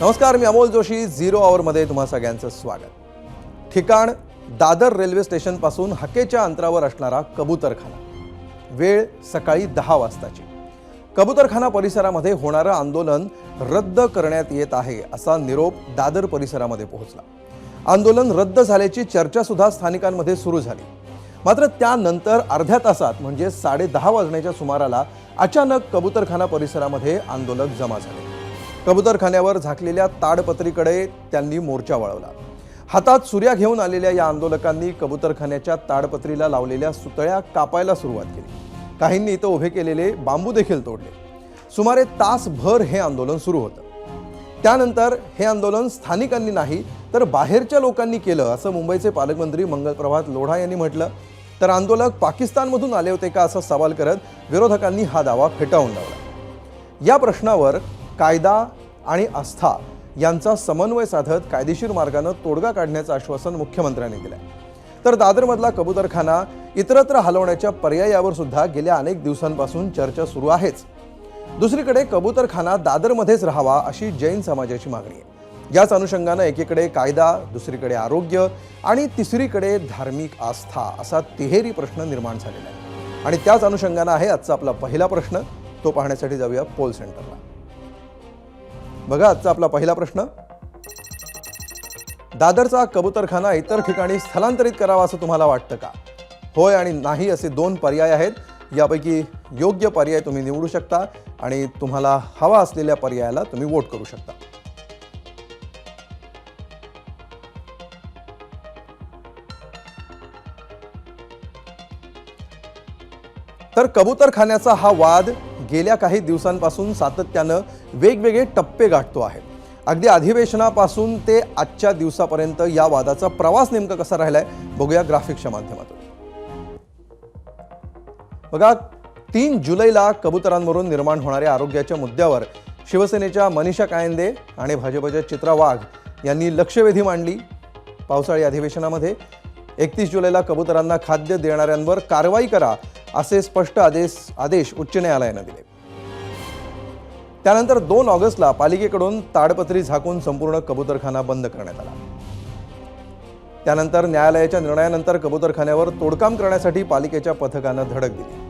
नमस्कार, मी अमोल जोशी. 0 आवरमध्ये तुम्हा सगळ्यांचं स्वागत. ठिकाण दादर रेल्वे स्टेशन पासून हाकेच्या अंतरावर असणारा कबूतरखाना. वेळ सकाळी 10 वाजताची. कबूतरखाना परिसरामध्ये होणारं आंदोलन रद्द करण्यात येत आहे असा निरोप दादर परिसरामध्ये पोहोचला. आंदोलन रद्द झाल्याची चर्चा सुद्धा स्थानिकांमध्ये सुरू झाली. मात्र त्यानंतर अर्ध्या तासात म्हणजे 10:30 वाजण्याच्या सुमाराला अचानक कबूतरखाना परिसरामध्ये आंदोलक जमा झाले. कबूतरखान्यावर झाकलेल्या ताडपत्रीकडे त्यांनी मोर्चा वळवला. हातात सुऱ्या घेऊन आलेल्या या आंदोलकांनी कबूतरखान्याच्या ताडपत्रीला लावलेल्या सुतळ्या कापायला सुरुवात केली. काहींनी इथं उभे केलेले बांबू देखील तोडले. सुमारे तासभर हे आंदोलन सुरू होतं. त्यानंतर हे आंदोलन स्थानिकांनी नाही तर बाहेरच्या लोकांनी केलं असं मुंबईचे पालकमंत्री मंगलप्रभात लोढा यांनी म्हटलं. तर आंदोलक पाकिस्तानमधून आले होते का असा सवाल करत विरोधकांनी हा दावा फेटाळून लावला. या प्रश्नावर कायदा आणि आस्था यांचा समन्वय साधत कायदेशीर मार्गाने तोडगा काढण्याचं आश्वासन मुख्यमंत्र्यांनी दिलं. तर दादरमधला कबूतरखाना इतरत्र हलवण्याच्या पर्यायावर सुद्धा गेल्या अनेक दिवसांपासून चर्चा सुरू आहेच. दुसरीकडे कबूतरखाना दादरमध्येच राहावा अशी जैन समाजाची मागणी आहे. याच अनुषंगाने एकीकडे कायदा, दुसरीकडे आरोग्य आणि तिसरीकडे धार्मिक आस्था असा तिहेरी प्रश्न निर्माण झालेला आहे. आणि त्याच अनुषंगाने आहे आजचा आपला पहिला प्रश्न. तो पाहण्यासाठी जाऊया पोल सेंटरला. बघा आजचा आपला पहिला प्रश्न. दादरचा कबूतरखाना इतर ठिकाणी स्थलांतरित करावा असं तुम्हाला वाटतं का? होय आणि नाही असे 2 पर्याय आहेत. यापैकी योग्य पर्याय तुम्ही निवडू शकता आणि तुम्हाला हवा असलेल्या पर्यायाला तुम्ही वोट करू शकता. तर कबूतरखान्याचा हा वाद गेल्या काही दिवसांपासून सातत्यानं वेगवेगळे टप्पे गाठतो आहे. अगदी अधिवेशनापासून ते आजच्या दिवसापर्यंत या वादाचा प्रवास नेमका कसा राहिलाय बघूया ग्राफिक्सच्या माध्यमातून. बघा, 3 जुलैला कबुतरांवरून निर्माण होणाऱ्या आरोग्याच्या मुद्द्यावर शिवसेनेच्या मनीषा कायंदे आणि भाजपच्या चित्रा वाघ यांनी लक्षवेधी मांडली. पावसाळी अधिवेशनामध्ये 31 जुलैला कबुतरांना खाद्य देणाऱ्यांवर कारवाई करा असे स्पष्ट आदेश उच्च न्यायालयाने दिले. त्यानंतर 2 ऑगस्टला पालिकेकडून ताडपत्री झाकून संपूर्ण कबूतरखाना बंद करण्यात आला. त्यानंतर न्यायालयाच्या निर्णयानंतर कबूतरखान्यावर तोडकाम करण्यासाठी पालिकेच्या पथकानं धडक दिली.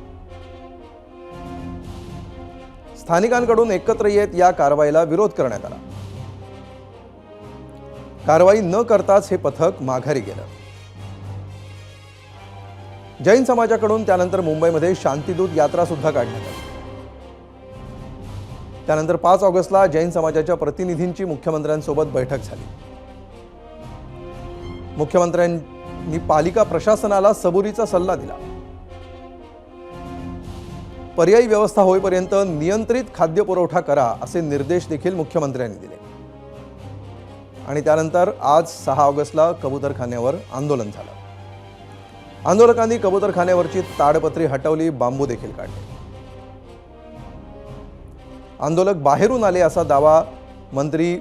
स्थानिकांकडून एकत्र येत या कारवाईला विरोध करण्यात आला. कारवाई न करताच हे पथक माघारी गेलं. जैन समाजाकडून त्यानंतर मुंबईमध्ये शांतिदूत यात्रा सुद्धा काढण्यात आली. त्यानंतर 5 ऑगस्टला जैन समाजाच्या प्रतिनिधींची मुख्यमंत्र्यांसोबत बैठक झाली. मुख्यमंत्र्यांनी पालिका प्रशासनाला सबुरीचा सल्ला दिला. पर्यायी व्यवस्था होईपर्यंत नियंत्रित खाद्य पुरवठा करा असे निर्देश देखील मुख्यमंत्र्यांनी दिले. आणि त्यानंतर आज 6 ऑगस्टला कबूतरखान्यावर आंदोलन झालं. आंदोलकांनी कबूतरखान्यावरची ताडपत्री हटवली, बांबू देखील काढले. आंदोलक बाहेरून आले असा दावा मंत्री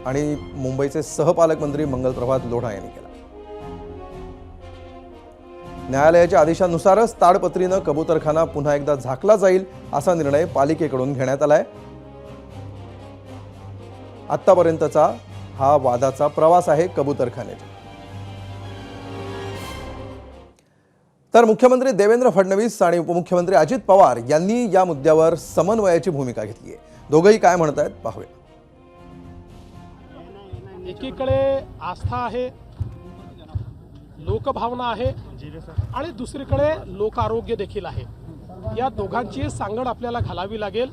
आणि मुंबईचे सहपालकमंत्री मंगलप्रभात लोढा यांनी केला. न्यायालयाच्या आदेशानुसारच ताडपत्रीनं कबूतरखाना पुन्हा एकदा झाकला जाईल असा निर्णय पालिकेकडून घेण्यात आलाय. आतापर्यंतचा हा वादाचा प्रवास आहे कबूतरखान्याचा. तर मुख्यमंत्री देवेंद्र फडणवीस आणि उपमुख्यमंत्री अजित पवार यांनी या मुद्द्यावर समन्वयाची भूमिका घेतली आहे. दोघंही काय म्हणतायत पाहूया. एकीकडे आस्था आहे, लोकभावना आहे आणि दुसरीकडे लोक आरोग्य देखील आहे. या दोघांची सांगड आपल्याला घालावी लागेल.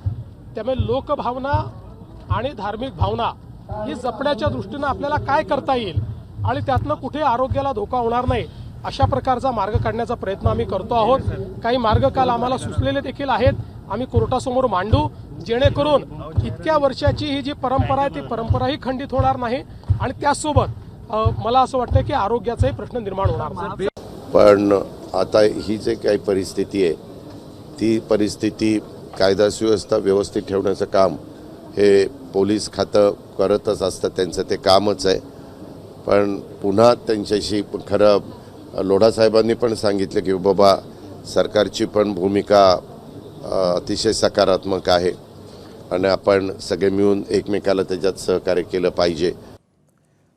त्यामुळे लोकभावना आणि धार्मिक भावना ही जपण्याच्या दृष्टीने आपल्याला काय करता येईल आणि त्यातनं कुठे आरोग्याला धोका होणार नाही अशा प्रकारचा मार्ग काढण्याचा प्रयत्न आम्ही करतो आहोत. काही मार्ग काल आम्हाला सुचलेले देखील आहेत. आम्ही कोर्टासमोर मांडू जेणेकरून इतक्या वर्षाची ही जी परंपरा आहे ती परंपराही खंडित होणार नाही आणि त्याचसोबत मला असं वाटतं की आरोग्याचाही प्रश्न निर्माण होणार नाही. पण आता ही जे काही परिस्थिती आहे ती परिस्थिती कायदा सुव्यवस्था व्यवस्थित ठेवण्याचं काम हे पोलीस खातं करतच असतं, त्यांचं ते कामच आहे. पण पुन्हा त्यांच्याशी खरं लोढा साहेबांनी पण सांगितलं की बाबा सरकारची पण भूमिका अतिशय सकारात्मक आहे आणि आपण सगळे मिळून एकमेकाला त्याच्यात सहकार्य केलं पाहिजे.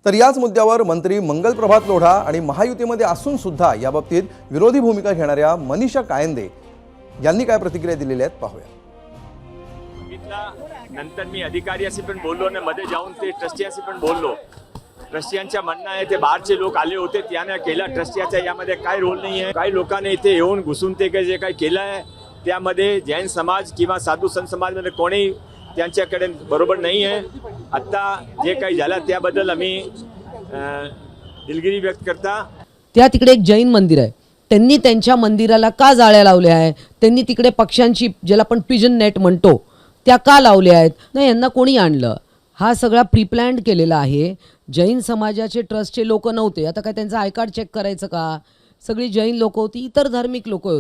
तर याच मुद्द्यावर मंत्री मंगलप्रभात लोढा आणि महायुतीमध्ये असून सुद्धा याबाबतीत विरोधी भूमिका घेणाऱ्या मनीषा कायंदे यांनी काय प्रतिक्रिया दिलेल्या आहेत पाहूया. नंतर मी अधिकाऱ्याशी पण बोललो आणि मध्ये जाऊन ते ट्रस्टियाशी पण बोललो. ट्रस्टियांच्या म्हणणं आहे ते बाहेरचे लोक आले होते त्याने केला. ट्रस्टियाचा यामध्ये काय रोल नाही आहे. काही लोकांनी इथे येऊन घुसून ते जे काही केलं आहे त्यामध्ये जैन समाज किंवा साधू संत समाजमध्ये कोणी त्यांच्याकडे बरोबर नाही आहे. आता जे काही झालं त्याबद्दल आम्ही दिलगिरी व्यक्त करता. त्या तिकडे एक जैन मंदिर आहे, त्यांनी त्यांच्या मंदिराला का जाळ्या लावल्या आहे? त्यांनी तिकडे पक्ष्यांची, ज्याला आपण पिजन नेट म्हणतो, त्या का लावल्या आहेत? नाही, यांना कोणी आणलं? हा सगळा प्रीप्लॅन्ड केलेला आहे. जैन समाजाचे ट्रस्टचे लोक नव्हते. आता काय त्यांचं आय कार्ड चेक करायचं का? सगळी जैन लोक होती, इतर धार्मिक लोक होती.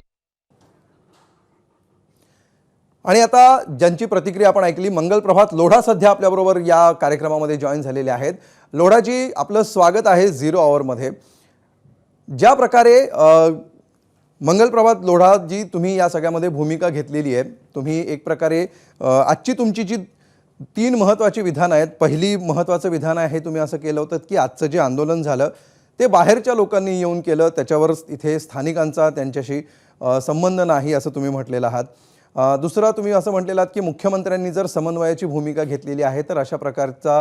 आणि आता ज्यांची प्रतिक्रिया आपण ऐकली, मंगलप्रभात लोढा सध्या आपल्याबरोबर या कार्यक्रमामध्ये जॉईन झालेले आहेत. लोढाजी, आपलं स्वागत आहे झिरो आवरमध्ये. ज्या प्रकारे मंगलप्रभात लोढाजी तुम्ही या सगळ्यामध्ये भूमिका घेतलेली आहे, तुम्ही एक प्रकारे आजची तुमची जी 3 महत्त्वाची विधानं आहेत, पहिली महत्त्वाचं विधान आहे तुम्ही असं केलं होतं की आजचं जे आंदोलन झालं ते बाहेरच्या लोकांनी येऊन केलं, त्याच्यावर इथे स्थानिकांचा त्यांच्याशी संबंध नाही असं तुम्ही म्हटलेलं आहात. दुसरा तुम्ही असं म्हटलेलं आहात की मुख्यमंत्र्यांनी जर समन्वयाची भूमिका घेतलेली आहे तर अशा प्रकारचा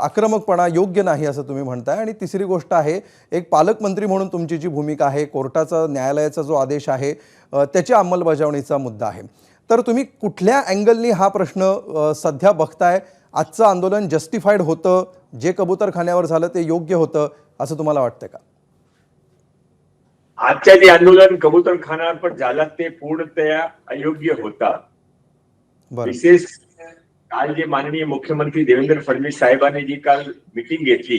आक्रमकपणा योग्य नाही असं तुम्ही म्हणताय. आणि तिसरी गोष्ट आहे, एक पालकमंत्री म्हणून तुमची जी भूमिका आहे, कोर्टाचा न्यायालयाचा जो आदेश आहे त्याच्या अंमलबजावणीचा मुद्दा आहे. तर तुम्ही कुठल्या अँगलनी हा प्रश्न सध्या बघताय? आजचं आंदोलन जस्टिफाईड होतं, जे कबूतरखान्यावर झालं ते योग्य होतं असं तुम्हाला वाटतं का? आजच्या जे आंदोलन कबूतरखान्यावर पण झालं ते पूर्णतया अयोग्य होता. विशेष काल जे माननीय मुख्यमंत्री देवेंद्र फडणवीस साहेबांनी जी काल मीटिंग घेतली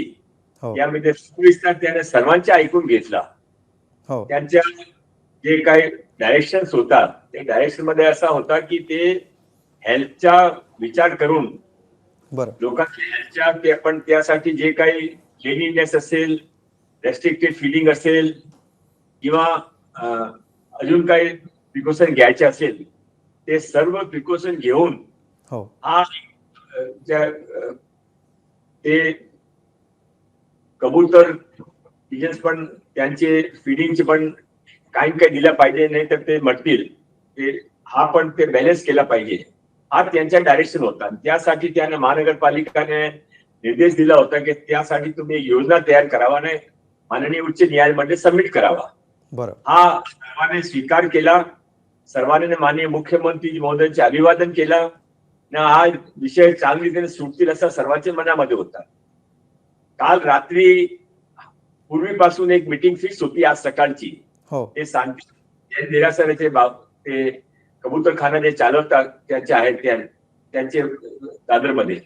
यामध्ये सविस्तर त्याने सर्वांचे ऐकून घेतला. त्यांच्या जे काही डायरेक्शन्स होता ते डायरेक्शन मध्ये असा होता की ते हेल्थचा विचार करून लोकांच्या हेल्थच्या ते पण त्यासाठी जे काही क्लिनिनेस असेल, रेस्ट्रिक्टेड फीडिंग असेल किंवा अजून काही प्रिकॉशन घ्यायचे असेल ते सर्व प्रिकॉशन घेऊन हा ते कबूतर पिजन्स पण त्यांचे फीडिंगचे पण काही दिल्या पाहिजे, नाही तर ते मरतील. ते हा पण ते बॅलन्स केला पाहिजे, हा त्यांचा डायरेक्शन होता. त्यासाठी त्याने महानगरपालिकाने निर्देश दिला होता की त्यासाठी तुम्ही योजना तयार करावा, नाही माननीय उच्च न्यायालयामध्ये सबमिट करावा. हा सर्वांनी स्वीकार केला. सर्वांनी माननीय मुख्यमंत्री महोदयांचे अभिवादन केलं. हा विषय चांगली रीतीने सुटतील असा सर्वांच्या मनामध्ये होता. काल रात्री पूर्वीपासून एक मीटिंग फिक्स होती आज सकाळची. ते सांगते देरासराचे ते कबूतरखाना जे चालवतात त्याचे आहेत त्यांचे दादरमध्ये.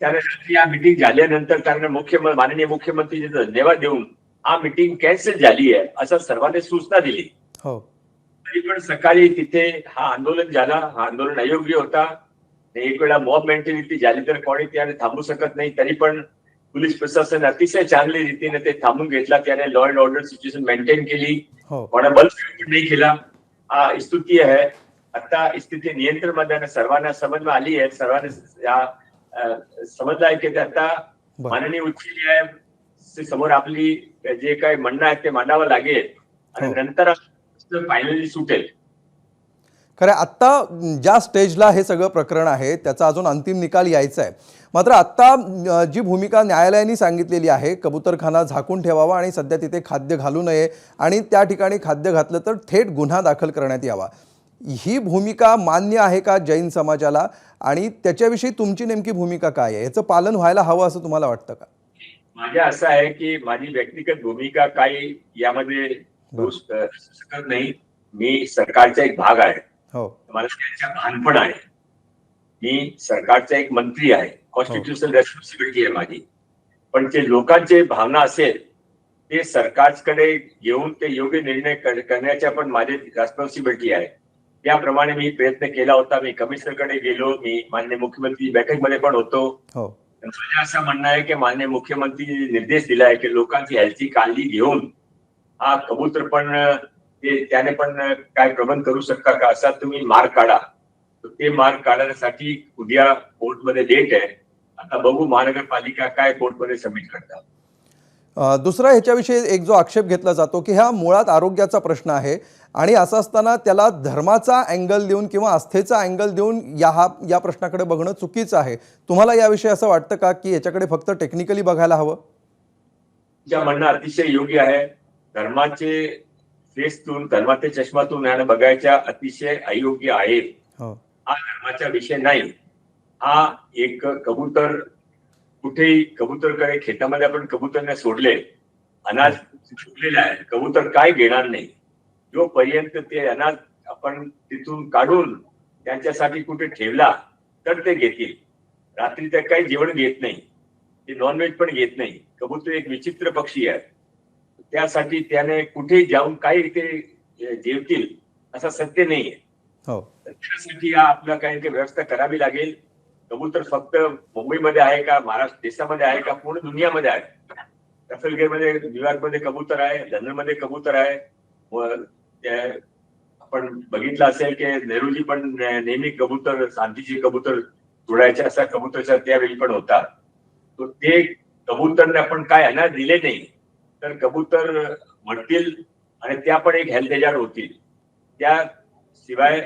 त्याने रात्री या मीटिंग झाल्यानंतर त्यांना माननीय मुख्यमंत्रीचे धन्यवाद देऊन हा मीटिंग कॅन्सल झाली आहे असं सर्वांनी सूचना दिली. तरी पण सकाळी तिथे हा आंदोलन झाला. हा आंदोलन अयोग्य होता. एक वेळा मॉब मेंटॅलिटी झाली तर कोणी त्याने थांबू शकत नाही. तरी पण पोलीस प्रशासन अतिशय चांगल्या रीतीने ते थांबून घेतला. त्याने law and order situation maintain केली, कोणा बल नाही केला. हा स्तुती आहे. आता स्थिती नियंत्रण मध्ये सर्वांना समज आली आहे. सर्वांना समजलं आहे की आता माननीय उच्च न्यायालय समोर आपली जे काही म्हणणं आहे ते मांडावं लागेल आणि नंतर फायनली सुटेल. खरं आत्ता ज्या स्टेजला हे सगळं प्रकरण आहे त्याचा अजून अंतिम निकाल यायचा आहे. मात्र आत्ता जी भूमिका न्यायालयाने सांगितलेली आहे, कबूतरखाना झाकून ठेवावा आणि सध्या तिथे खाद्य घालू नये आणि त्या ठिकाणी खाद्य घातलं तर थेट गुन्हा दाखल करण्यात यावा, ही भूमिका मान्य आहे का जैन समाजाला? आणि त्याच्याविषयी तुमची नेमकी भूमिका काय आहे? याचं पालन व्हायला हवं असं तुम्हाला वाटतं का? माझ्या असं आहे की माझी व्यक्तिगत भूमिका काही यामध्ये शकत नाही. मी सरकारचा एक भाग आहे. मला त्यांच्या भानपण आहे. मी सरकारचा एक मंत्री आहे. कॉन्स्टिट्युशनल रेस्पॉन्सिबिलिटी आहे माझी. पण जे लोकांचे भावना असेल ते सरकारकडे घेऊन ते योग्य निर्णय करण्याच्या पण माझी रेस्पॉन्सिबिलिटी आहे. त्याप्रमाणे मी प्रयत्न केला होता. मी कमिशनरकडे गेलो. मी माननीय मुख्यमंत्री बैठकमध्ये पण होतो. माझं असं म्हणणं आहे की माननीय मुख्यमंत्री निर्देश दिला आहे की लोकांची हेल्थची काळजी घेऊन हा कबूतर पण त्याने पण काय प्रबंध करू शकता का, असा तुम्ही मार्ग काढा. तर ते मार्क काढण्यासाठी उद्या कोर्टमध्ये डेट आहे. आता बघू महानगरपालिका काय कोर्टमध्ये सबमिट करतात. दुसरा ह्याच्याविषयी एक जो आक्षेप घेतला जातो की हा मुळात आरोग्याचा प्रश्न आहे आणि असं असताना त्याला धर्माचा अँगल देऊन किंवा आस्थेचा अँगल देऊन या प्रश्नाकडे बघणं चुकीचं आहे. तुम्हाला याविषयी असं वाटतं का की याच्याकडे फक्त टेक्निकली बघायला हवं? तुमच्या म्हणणं अतिशय योग्य आहे. धर्माचे फेसतून धर्माच्या चष्मातून यानं बघायच्या अतिशय अयोग्य आहे. हो. हा धर्माचा विषय नाही. हा एक कबूतर कुठेही कबूतरकडे खेतामध्ये आपण कबूतरने सोडले, अनाज सुकलेलं आहे, कबूतर काय घेणार नाही. जोपर्यंत ते अनाज आपण तिथून काढून त्यांच्यासाठी कुठे ठेवला तर ते घेतील. रात्री ते काही जेवण घेत नाही, ते नॉनव्हेज पण घेत नाही. कबूतर एक विचित्र पक्षी आहे. त्यासाठी त्याने कुठे जाऊन काही ते जेवतील असं सत्य नाहीये. हो. त्यासाठी आपल्याला काही व्यवस्था करावी लागेल. कबूतर फक्त मुंबईमध्ये आहे का, महाराष्ट्र देशामध्ये आहे का, पूर्ण दुनियामध्ये आहे. रफेलगेरमध्ये न्यूयॉर्कमध्ये कबूतर आहे, लंडनमध्ये कबूतर आहे. आपण बघितलं असेल की नेहरूजी पण नेहमी कबूतर, शांतीची कबूतर सोडायचे, असा कबूतरचा त्यावेळी पण होता. तो ते कबूतरने आपण काय अनाज दिले नाही तर कबूतर मरतील आणि त्या पण एक हेल्थ एजार होतील. त्याशिवाय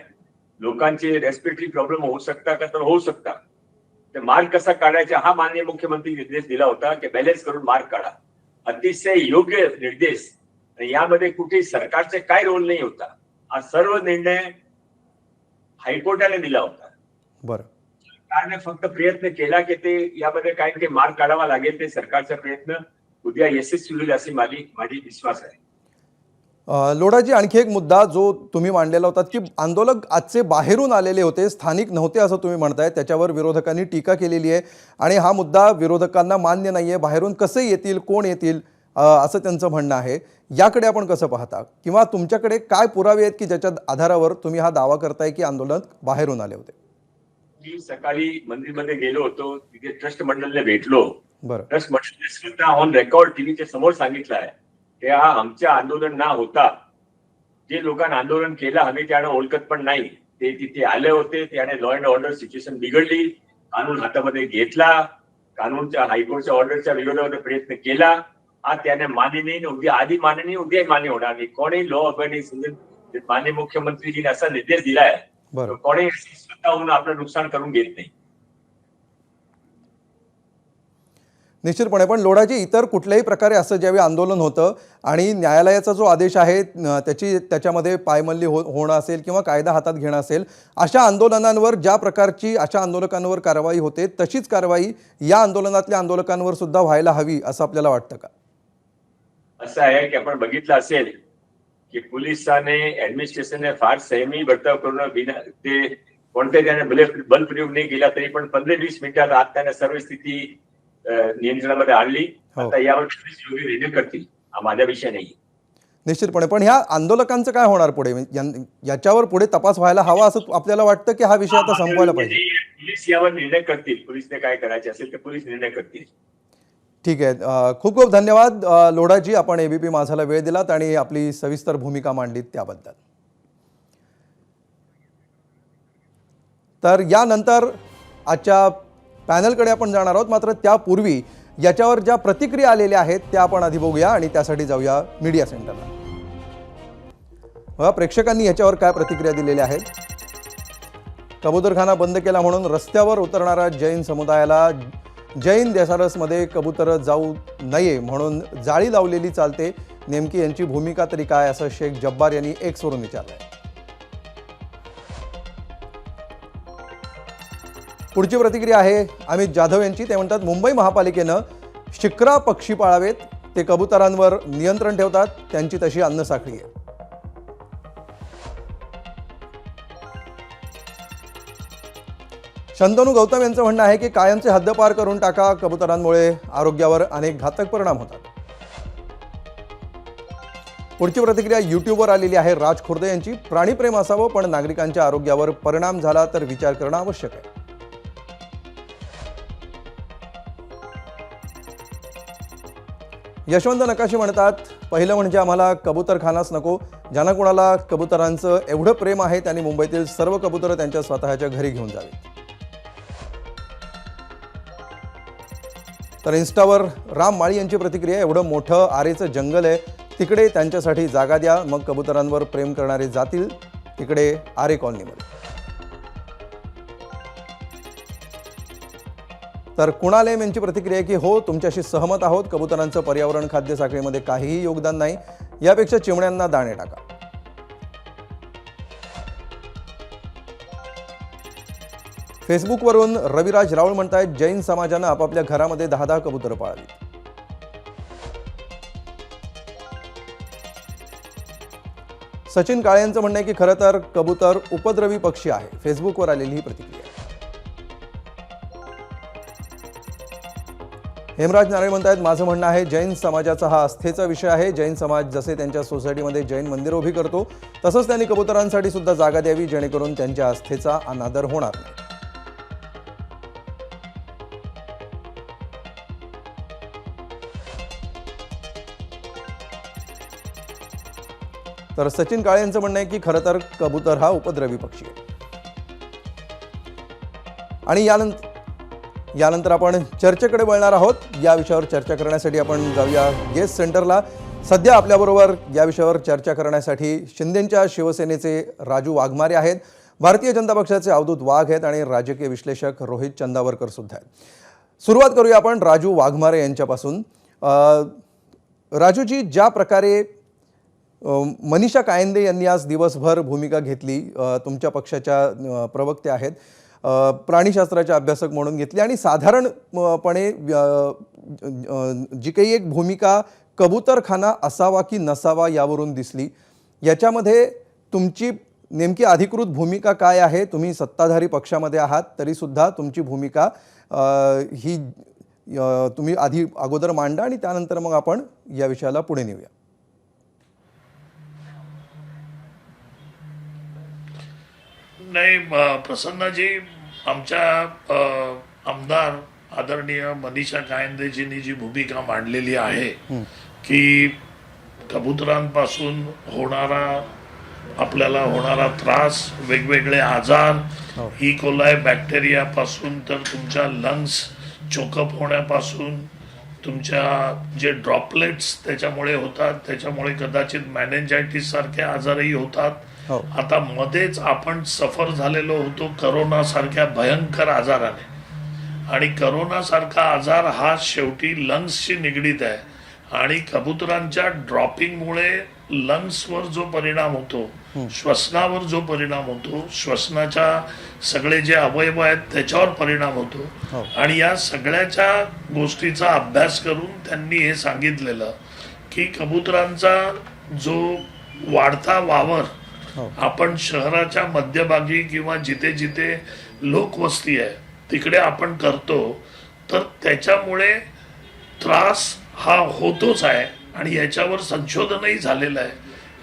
लोकांचे रेस्पिरेटरी प्रॉब्लेम होऊ शकता का, तर होऊ शकता. ते मार्क कसा काढायचा हा माननीय मुख्यमंत्री निर्देश दिला होता की बॅलन्स करून मार्क काढा. अतिशय योग्य निर्देश. आणि यामध्ये कुठेही सरकारचे काय रोल नाही होता. हा सर्व निर्णय हायकोर्टाने दिला होता. बरं. सरकारने फक्त प्रयत्न केला की ते यामध्ये काही मार्क काढावा लागेल. ते सरकारचा प्रयत्न उद्या यशस्वी होईल अशी माझी विश्वास आहे. लोढाजी, आणखी एक मुद्दा जो तुम्ही मांडलेला होता की आंदोलक आजचे बाहेरून आलेले होते, स्थानिक नव्हते असं तुम्ही म्हणताय, त्याच्यावर विरोधकांनी टीका केलेली आहे आणि हा मुद्दा विरोधकांना मान्य नाहीये. बाहेरून कसे येतील, कोण येतील असं त्यांचं म्हणणं आहे. याकडे आपण कसं पाहता किंवा तुमच्याकडे काय पुरावे आहेत की ज्याच्या आधारावर तुम्ही हा दावा करताय की आंदोलक बाहेरून आले होते? मी सकाळी मंदिरमध्ये गेलो होतो, तिथे ट्रस्ट मंडळने भेटलो. बरं. ट्रस्ट मंडळने स्वतः ऑन रेकॉर्ड टीव्हीच्या समोर सांगितलं आहे की हा आमचं आंदोलन ना होता. जे लोकांनी आंदोलन केलं आम्ही त्यांना ओळखत पण नाही. ते तिथे आले होते, त्याने लॉ अँड ऑर्डर सिच्युएशन बिघडली, कानून हातामध्ये घेतला, कानूनच्या हायकोर्टच्या ऑर्डरच्या विरोधामध्ये प्रयत्न केला. हा त्याने मान्य नाही, उद्या आधी मान्य नाही, उद्या मान्य होणार नाही. कोणी लॉ अबॅइडिंग माननीय मुख्यमंत्रीजीने असा निर्देश दिलाय, कोणी स्वतःहून आपलं नुकसान करून घेत नाही. निश्चितपणे. पण लोढाजी, इतर कुठल्याही प्रकारे असं ज्यावेळी आंदोलन होतं आणि न्यायालयाचा जो आदेश आहे त्याच्यामध्ये पायमल्ली होणं असेल किंवा कायदा हातात घेणं असेल, अशा आंदोलनांवर ज्या प्रकारची अशा आंदोलकांवर कारवाई होते तशीच कारवाई या आंदोलनातल्या आंदोलकांवर सुद्धा व्हायला हवी असं आपल्याला वाटतं का? असं आहे की आपण बघितलं असेल की पोलिसांनी, ऍडमिनिस्ट्रेशनने फार संयमी वर्तव करून ते कोणते त्याने बल प्रयोग नाही केला तरी पण 15-20 मिनिटात आत त्याने सर्व स्थिती नियंत्रणामध्ये आणली. आता यावर योग्य निर्णय करतील, हा माझा विषय नाही. निश्चितपणे. पण ह्या आंदोलकांचं काय होणार पुढे? याच्यावर पुढे तपास व्हायला हवा असं आपल्याला वाटतं की हा विषय आता संपवायला पाहिजे? पोलीस यावर निर्णय करतील. पोलिसने काय करायचे असेल तर पोलीस निर्णय करतील. ठीक आहे. खूप खूप धन्यवाद लोढाजी, आपण एबीपी माझाला वेळ दिलात आणि आपली सविस्तर भूमिका मांडलीत त्याबद्दल. तर यानंतर आजच्या पॅनलकडे आपण जाणार आहोत, मात्र त्यापूर्वी याच्यावर ज्या प्रतिक्रिया आलेल्या आहेत त्या आपण आधी बघूया आणि त्यासाठी जाऊया मीडिया सेंटरला. प्रेक्षकांनी याच्यावर काय प्रतिक्रिया दिलेल्या आहेत. कबूतरखाना बंद केला म्हणून रस्त्यावर उतरणाऱ्या जैन समुदायाला जैन देसारसमध्ये कबूतर जाऊ नये म्हणून जाळी लावलेली चालते, नेमकी यांची भूमिका तरी काय, असं शेख जब्बार यांनी एक्सवरून विचारलंय. पुढची प्रतिक्रिया आहे अमित जाधव यांची. ते म्हणतात, मुंबई महापालिकेनं शिक्रा पक्षी पाळावेत, ते कबुतरांवर नियंत्रण ठेवतात, त्यांची तशी अन्नसाखळी आहे. शंतनू गौतम यांचं म्हणणं आहे की कायमचे हद्दपार करून टाका, कबुतरांमुळे आरोग्यावर अनेक घातक परिणाम होतात. पुढची प्रतिक्रिया यूट्यूबवर आलेली आहे राज खुर्दे यांची. प्राणीप्रेम असावं पण नागरिकांच्या आरोग्यावर परिणाम झाला तर विचार करणं आवश्यक आहे. यशवंत नकाशे म्हणतात, पहिलं म्हणजे आम्हाला कबूतरखानाच नको. ज्यांना कोणाला कबुतरांचं एवढं प्रेम आहे त्यांनी मुंबईतील सर्व कबुतरं त्यांच्या स्वतःच्या घरी घेऊन जावी. तर इन्स्टावर राम माळी यांची प्रतिक्रिया, एवढं मोठं आरेचं जंगल आहे, तिकडे त्यांच्यासाठी जागा द्या, मग कबुतरांवर प्रेम करणारे जातील तिकडे आरे कॉलनीमध्ये. तर कुणाल एम यांची प्रतिक्रिया आहे की हो, तुमच्याशी सहमत आहोत. कबुतरांचं पर्यावरण खाद्य साखळीमध्ये काहीही योगदान नाही, यापेक्षा चिमण्यांना दाणे टाका. फेसबुकवरून रविराज राऊळ म्हणतायत, जैन समाजानं आपापल्या घरामध्ये 10-10 कबुतरं पाळावी. सचिन काळे यांचं म्हणणं आहे की खरं तर कबूतर उपद्रवी पक्षी आहे. फेसबुकवर आलेली ही प्रतिक्रिया. हेमराज नारायण म्हणतायत, माझं म्हणणं आहे जैन समाजाचा हा आस्थेचा विषय आहे. जैन समाज जसे त्यांच्या सोसायटीमध्ये जैन मंदिर उभी करतो तसंच त्यांनी कबुतरांसाठी सुद्धा जागा द्यावी, जेणेकरून त्यांच्या आस्थेचा अनादर होणार नाही. तर सचिन काळे यांचं म्हणणं आहे की खरं तर कबूतर हा उपद्रवी पक्षी आहे. आणि यानंतर आपण चर्चेकडे वळणार आहोत. या विषयावर चर्चा करण्यासाठी आपण जाऊया गेस्ट सेंटरला. सध्या आपल्याबरोबर या विषयावर चर्चा करण्यासाठी शिंदेंच्या शिवसेनेचे राजू वाघमारे आहेत, भारतीय जनता पक्षाचे अवधूत वाघ आहेत आणि राजकीय विश्लेषक रोहित चंदावरकर सुद्धा आहेत. सुरुवात करूया आपण राजू वाघमारे यांच्यापासून. राजूजी, ज्या प्रकारे मनीषा कायंदे यांनी आज दिवसभर भूमिका घेतली, तुमच्या पक्षाच्या प्रवक्ते आहेत, प्राणीशास्त्राचे अभ्यासक म्हणून घेतली आणि साधारणपणे जी काही एक भूमिका कबूतरखाना असावा की नसावा यावरून दिसली, याच्यामध्ये तुमची नेमकी अधिकृत भूमिका काय आहे? तुम्ही सत्ताधारी पक्षामध्ये आहात तरीसुद्धा तुमची भूमिका ही तुम्ही अगोदर मांडा आणि त्यानंतर मग आपण या विषयाला पुढे नेऊया. नाही, प्रसन्नाजी, आमच्या आमदार आदरणीय मनीषा कायंदेजींनी जी भूमिका मांडलेली आहे की कबुतरांपासून आपल्याला होणारा त्रास, वेगवेगळे आजार, ई कोलाय बॅक्टेरिया पासून तर तुमच्या लंग्स चोकअप होण्यापासून तुमच्या जे ड्रॉपलेट्स त्याच्यामुळे होतात, त्याच्यामुळे कदाचित मेनिंजायटिस सारखे आजारही होतात. आता मध्येच आपण सफर झालेलो होतो करोना सारख्या भयंकर आजाराने, आणि करोना सारखा आजार हा शेवटी लंग्सशी निगडीत आहे आणि कबुतरांच्या ड्रॉपिंगमुळे लंग्सवर जो परिणाम होतो, श्वसनावर जो परिणाम होतो, श्वसनाच्या सगळे जे अवयव आहेत त्याच्यावर परिणाम होतो. आणि या सगळ्याच्या गोष्टीचा अभ्यास करून त्यांनी हे सांगितलेलं की कबुतरांचा जो वाढता वावर आपण शहराच्या मध्यभागी किंवा जिथे जिथे लोकवस्ती आहे तिकडे आपण करतो, तर त्याच्यामुळे त्रास हा होतोच आहे आणि याच्यावर संशोधनही झालेलं आहे.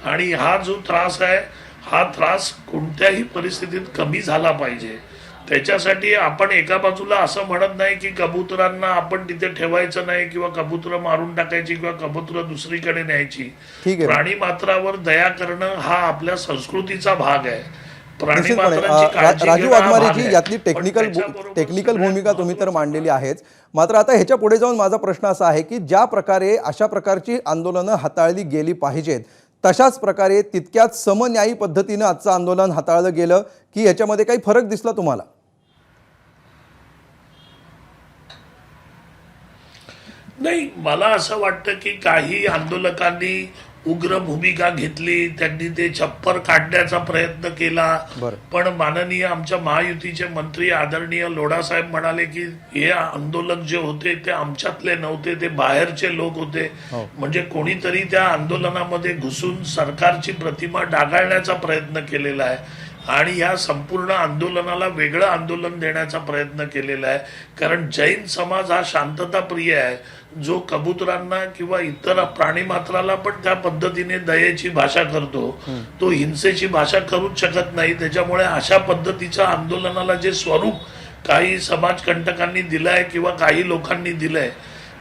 आणि हा जो त्रास आहे, हा त्रास कोणत्याही परिस्थितीत कमी झाला पाहिजे. त्याच्यासाठी आपण एका बाजूला असं म्हणत नाही की कबुतरांना आपण तिथे ठेवायचं नाही किंवा कबुतरं मारून टाकायची किंवा कबुतरं दुसरीकडे न्यायची. प्राणी मात्रावर दया करणं हा आपल्या संस्कृतीचा भाग आहे. राजू वाघमारेजी, यातली टेक्निकल भूमिका तुम्ही तर मांडलेली आहेच, मात्र आता ह्याच्या पुढे जाऊन माझा प्रश्न असा आहे की ज्या प्रकारे अशा प्रकारची आंदोलनं हाताळली गेली पाहिजेत तशाच प्रकारे तितक्याच समन्यायी पद्धतीनं आजचं आंदोलन हाताळलं गेलं की याच्यामध्ये काही फरक दिसला तुम्हाला? नाही, मला असं वाटतं की काही आंदोलकांनी उग्र भूमिका घेतली, त्यांनी ते छप्पर काढण्याचा प्रयत्न केला. पण माननीय आमच्या महायुतीचे मंत्री आदरणीय लोढासाहेब म्हणाले की हे आंदोलक जे होते ते आमच्यातले नव्हते, ते बाहेरचे लोक होते. म्हणजे कोणीतरी त्या आंदोलनामध्ये घुसून सरकारची प्रतिमा डागाळण्याचा प्रयत्न केलेला आहे आणि या संपूर्ण आंदोलनाला वेगळं आंदोलन देण्याचा प्रयत्न केलेला आहे. कारण जैन समाज हा शांतताप्रिय आहे, जो कबुतरांना किंवा इतर प्राणी मात्राला पण त्या पद्धतीने दयेची भाषा करतो, तो हिंसेची भाषा करूच शकत नाही. त्याच्यामुळे अशा पद्धतीच्या आंदोलनाला जे स्वरूप काही समाजकंटकांनी दिलंय किंवा काही लोकांनी दिलंय,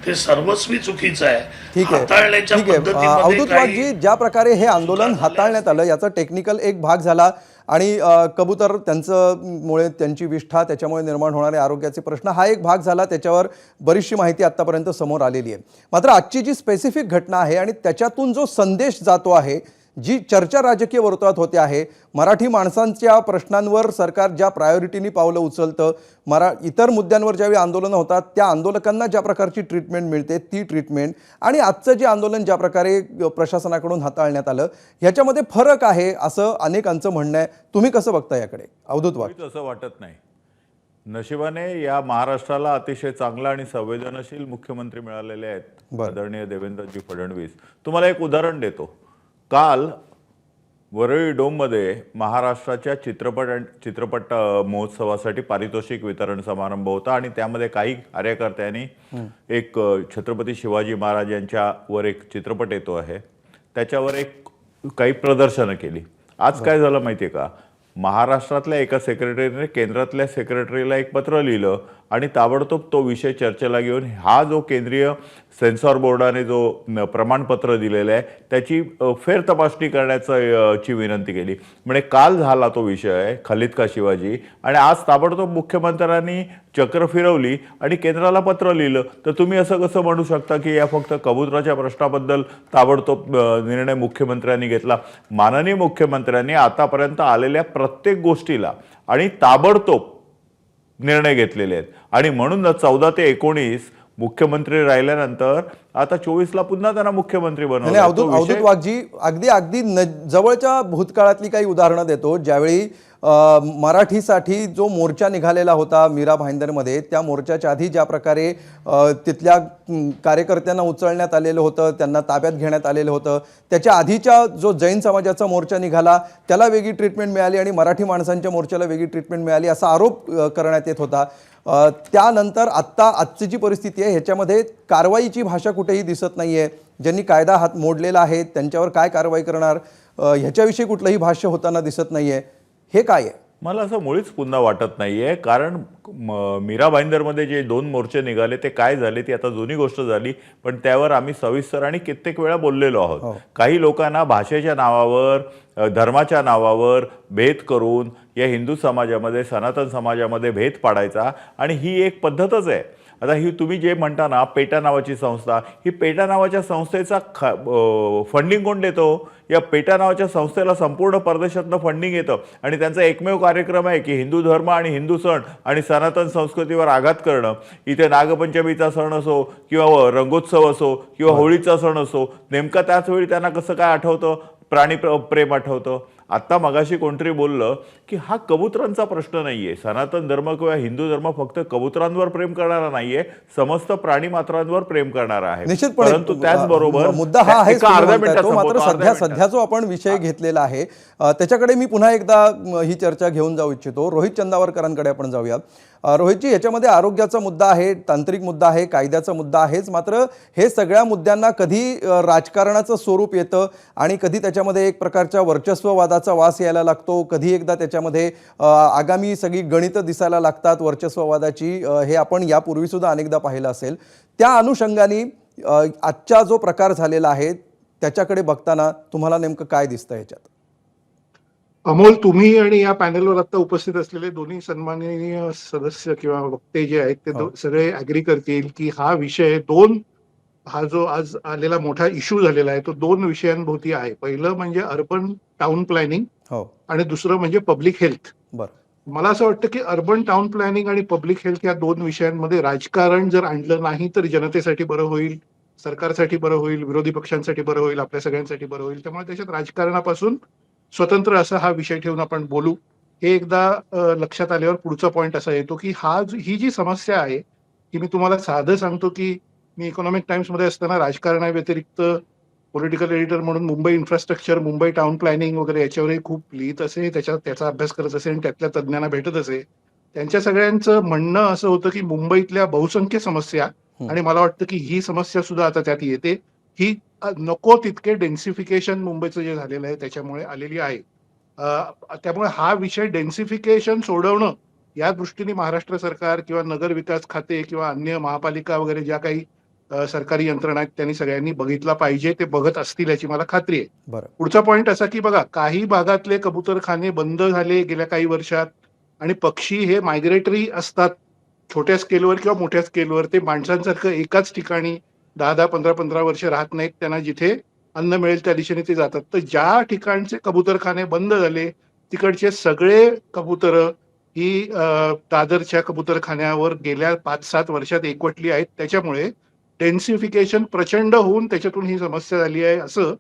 ते सर्वस्वी चुकीचं आहे. ठीक आहे हाताळण्याच्या ठीक आहे पद्धतीमध्ये अवधूत काही वाघजी, ज्या प्रकारे हे आंदोलन हाताळण्यात आलं याचा टेक्निकल एक भाग झाला आणि कबूतर त्यांचं मुळे त्यांची विष्ठा त्याच्यामुळे निर्माण होणारे आरोग्याचे प्रश्न हा एक भाग झाला, त्याच्यावर बरीचशी माहिती आतापर्यंत समोर आलेली आहे. मात्र आजची जी स्पेसिफिक घटना आहे आणि त्याच्यातून जो संदेश जातो आहे, जी चर्चा राजकीय वर्तुळात होते आहे, मराठी माणसांच्या प्रश्नांवर सरकार ज्या प्रायोरिटीनी पावलं उचलतं, इतर मुद्द्यांवर ज्यावेळी आंदोलनं होतात त्या आंदोलकांना ज्या प्रकारची ट्रीटमेंट मिळते ती ट्रीटमेंट आणि आजचं जे आंदोलन ज्या प्रकारे प्रशासनाकडून हाताळण्यात आलं ह्याच्यामध्ये फरक आहे असं अनेकांचं म्हणणं आहे. तुम्ही कसं बघता याकडे अवधूत वाघ? असं वाटत नाही. नशिबाने या महाराष्ट्राला अतिशय चांगला आणि संवेदनशील मुख्यमंत्री मिळालेले आहेत, बरं. आदरणीय देवेंद्रजी फडणवीस. तुम्हाला एक उदाहरण देतो. काल वरळी डोममध्ये महाराष्ट्राच्या चित्रपट महोत्सवासाठी पारितोषिक वितरण समारंभ होता आणि त्यामध्ये काही कार्यकर्त्यांनी एक छत्रपती शिवाजी महाराज यांच्यावर एक चित्रपट येतो आहे त्याच्यावर एक काही प्रदर्शनं केली. आज काय झालं माहितीये का, महाराष्ट्रातल्या एका सेक्रेटरीने केंद्रातल्या सेक्रेटरीला एक पत्र लिहिलं आणि ताबडतोब तो विषय चर्चेला घेऊन हा जो केंद्रीय सेन्सॉर बोर्डाने जो प्रमाणपत्र दिलेलं आहे त्याची फेर तपासणी करण्याची विनंती केली. म्हणजे काल झाला तो विषय खलिद का शिवाजी आणि आज ताबडतोब मुख्यमंत्र्यांनी चक्र फिरवली आणि केंद्राला पत्र लिहिलं. तर तुम्ही असं कसं म्हणू शकता की या फक्त कबुतराच्या प्रश्नाबद्दल ताबडतोब निर्णय मुख्यमंत्र्यांनी घेतला? माननीय मुख्यमंत्र्यांनी आतापर्यंत आलेल्या प्रत्येक गोष्टीला आणि ताबडतोब निर्णय घेतलेले आहेत आणि म्हणूनच 14 ते 19 मुख्यमंत्री राहिल्यानंतर आता 24ला पुन्हा त्यांना मुख्यमंत्री बनवलं. अवधूत वाघजी, अगदी जवळच्या भूतकाळातली काही उदाहरणं देतो. ज्यावेळी मराठीसाठी जो मोर्चा निघालेला होता मीरा भाईंदरमध्ये, त्या मोर्चाच्या आधी ज्या प्रकारे तिथल्या कार्यकर्त्यांना उचलण्यात आलेलं होतं, त्यांना ताब्यात घेण्यात आलेलं होतं, त्याच्या आधीच्या जो जैन समाजाचा मोर्चा निघाला त्याला वेगळी ट्रीटमेंट मिळाली आणि मराठी माणसांच्या मोर्चाला वेगळी ट्रीटमेंट मिळाली असा आरोप करण्यात येत होता. त्यानंतर आजची जी परिस्थिती आहे ह्याच्यामध्ये कारवाईची भाषा कुठेही दिसत नाही आहे. ज्यांनी कायदा हात मोडलेला आहे त्यांच्यावर काय कारवाई करणार ह्याच्याविषयी कुठलंही भाष्य होताना दिसत नाही आहे. हे काय आहे? मला असं मुळीच पुन्हा वाटत नाहीये, कारण मीरा भाईंदरमध्ये जे 2 मोर्चे निघाले ते काय झाले ती आता जुनी गोष्ट झाली, पण त्यावर आम्ही सविस्तर आणि कित्येक वेळा बोललेलो आहोत. काही लोकांना भाषेच्या नावावर, धर्माच्या नावावर भेद करून या हिंदू समाजामध्ये, सनातन समाजामध्ये भेद पाडायचा आणि ही एक पद्धतच आहे. आता ही तुम्ही जे म्हणता ना पेटा नावाची संस्था, ही पेटा नावाच्या संस्थेचा फंडिंग कोण देतो? या पेटा नावाच्या संस्थेला संपूर्ण परदेशातनं फंडिंग येतं आणि त्यांचा एकमेव कार्यक्रम आहे की हिंदू धर्म आणि हिंदू सण आणि सनातन संस्कृतीवर आघात करणं. इथे नागपंचमीचा सण असो किंवा रंगोत्सव असो किंवा होळीचा सण असो, नेमका त्याच वेळी त्यांना कसं काय आठवतं? प्राणी प्रेम आठवतं. आत्ता मगाशी कोणतरी बोललं की हा कबुतरांचा प्रश्न नाहीये. सनातन धर्म किंवा हिंदू धर्म फक्त कबुतरांवर प्रेम करणारा नाहीये, समस्त प्राणी मात्रांवर प्रेम करणारा आहे. निश्चितपणे परंतु त्याचबरोबर मुद्दा हा आहे अर्ध्या मिनिटात मात्र सध्या जो आपण विषय घेतलेला आहे त्याच्याकडे मी पुन्हा एकदा ही चर्चा घेऊन जाऊ इच्छितो. रोहित चंदावरकरांकडे आपण जाऊया. रोहितजी, याच्यामध्ये आरोग्याचा मुद्दा आहे, तांत्रिक मुद्दा आहे, कायद्याचा मुद्दा आहेच, मात्र हे सगळ्या मुद्द्यांना कधी राजकारणाचं स्वरूप येतं आणि कधी त्याच्यामध्ये एक प्रकारच्या वर्चस्ववादाचा वास यायला लागतो, कधी एकदा त्याच्यामध्ये आगामी सगळी गणितं दिसायला लागतात वर्चस्ववादाची. हे आपण यापूर्वी सुद्धा अनेकदा पाहिलं असेल. त्या अनुषंगाने आजचा जो प्रकार झालेला आहे त्याच्याकडे बघताना तुम्हाला नेमकं काय दिसतं याच्यात? अमोल, तुम्ही आणि या पॅनलवर आता उपस्थित असलेले दोन्ही सन्माननीय सदस्य किंवा वक्ते जे आहेत ते सगळे अग्री करतील की हा विषय हा जो आज आलेला मोठा इश्यू झालेला आहे तो 2 विषयांभोवती आहे. पहिलं म्हणजे अर्बन टाउन प्लॅनिंग आणि दुसरं म्हणजे पब्लिक हेल्थ. मला असं वाटतं की अर्बन टाउन प्लॅनिंग आणि पब्लिक हेल्थ या 2 विषयांमध्ये राजकारण जर आणलं नाही तर जनतेसाठी बरं होईल, सरकारसाठी बरं होईल, विरोधी पक्षांसाठी बरं होईल, आपल्या सगळ्यांसाठी बरं होईल. त्यामुळे त्याच्यात राजकारणापासून स्वतंत्र असा हा विषय ठेवून आपण बोलू. हे एकदा लक्षात आल्यावर पुढचा पॉइंट असा येतो की ही जी समस्या आहे की मी तुम्हाला साधं सांगतो की मी इकॉनॉमिक टाइम्स मध्ये असताना राजकारणाव्यतिरिक्त पॉलिटिकल एडिटर म्हणून Mumbai infrastructure, Mumbai town planning वगैरे याच्यावरही खूप लिहित असे, त्याचा अभ्यास करत असे आणि त्यातल्या तज्ज्ञांना भेटत असे. त्यांच्या सगळ्यांचं म्हणणं असं होतं की मुंबईतल्या बहुसंख्य समस्या, आणि मला वाटतं की ही समस्या सुद्धा आता त्यात येते, ही नको तितके डेन्सिफिकेशन मुंबईचं जे झालेलं आहे त्याच्यामुळे आलेली आहे. त्यामुळे हा विषय डेन्सिफिकेशन सोडवणं या दृष्टीने महाराष्ट्र सरकार किंवा नगर विकास खाते किंवा अन्य महापालिका वगैरे ज्या काही सरकारी यंत्रणा आहेत त्यांनी सगळ्यांनी बघितला पाहिजे. ते बघत असतील याची मला खात्री आहे. बरं. पुढचा पॉइंट असा की बघा, काही भागातले कबूतरखाने बंद झाले गेल्या काही वर्षात आणि पक्षी हे मायग्रेटरी असतात. छोट्या स्केलवर किंवा मोठ्या स्केलवर ते माणसांसारखं एकाच ठिकाणी 10-10, 15-15 वर्ष राहत नाहीत. त्यांना जिथे अन्न मिळेल त्या दिशेने ते जातात. तर ज्या ठिकाणचे कबूतरखाने बंद झाले तिकडचे सगळे कबुतरं ही दादरच्या कबूतरखान्यावर गेल्या 5-7 वर्षात एकवटली आहेत. त्याच्यामुळे डेन्सिफिकेशन प्रचंड होऊन त्याच्यातून ही समस्या झाली आहे, असं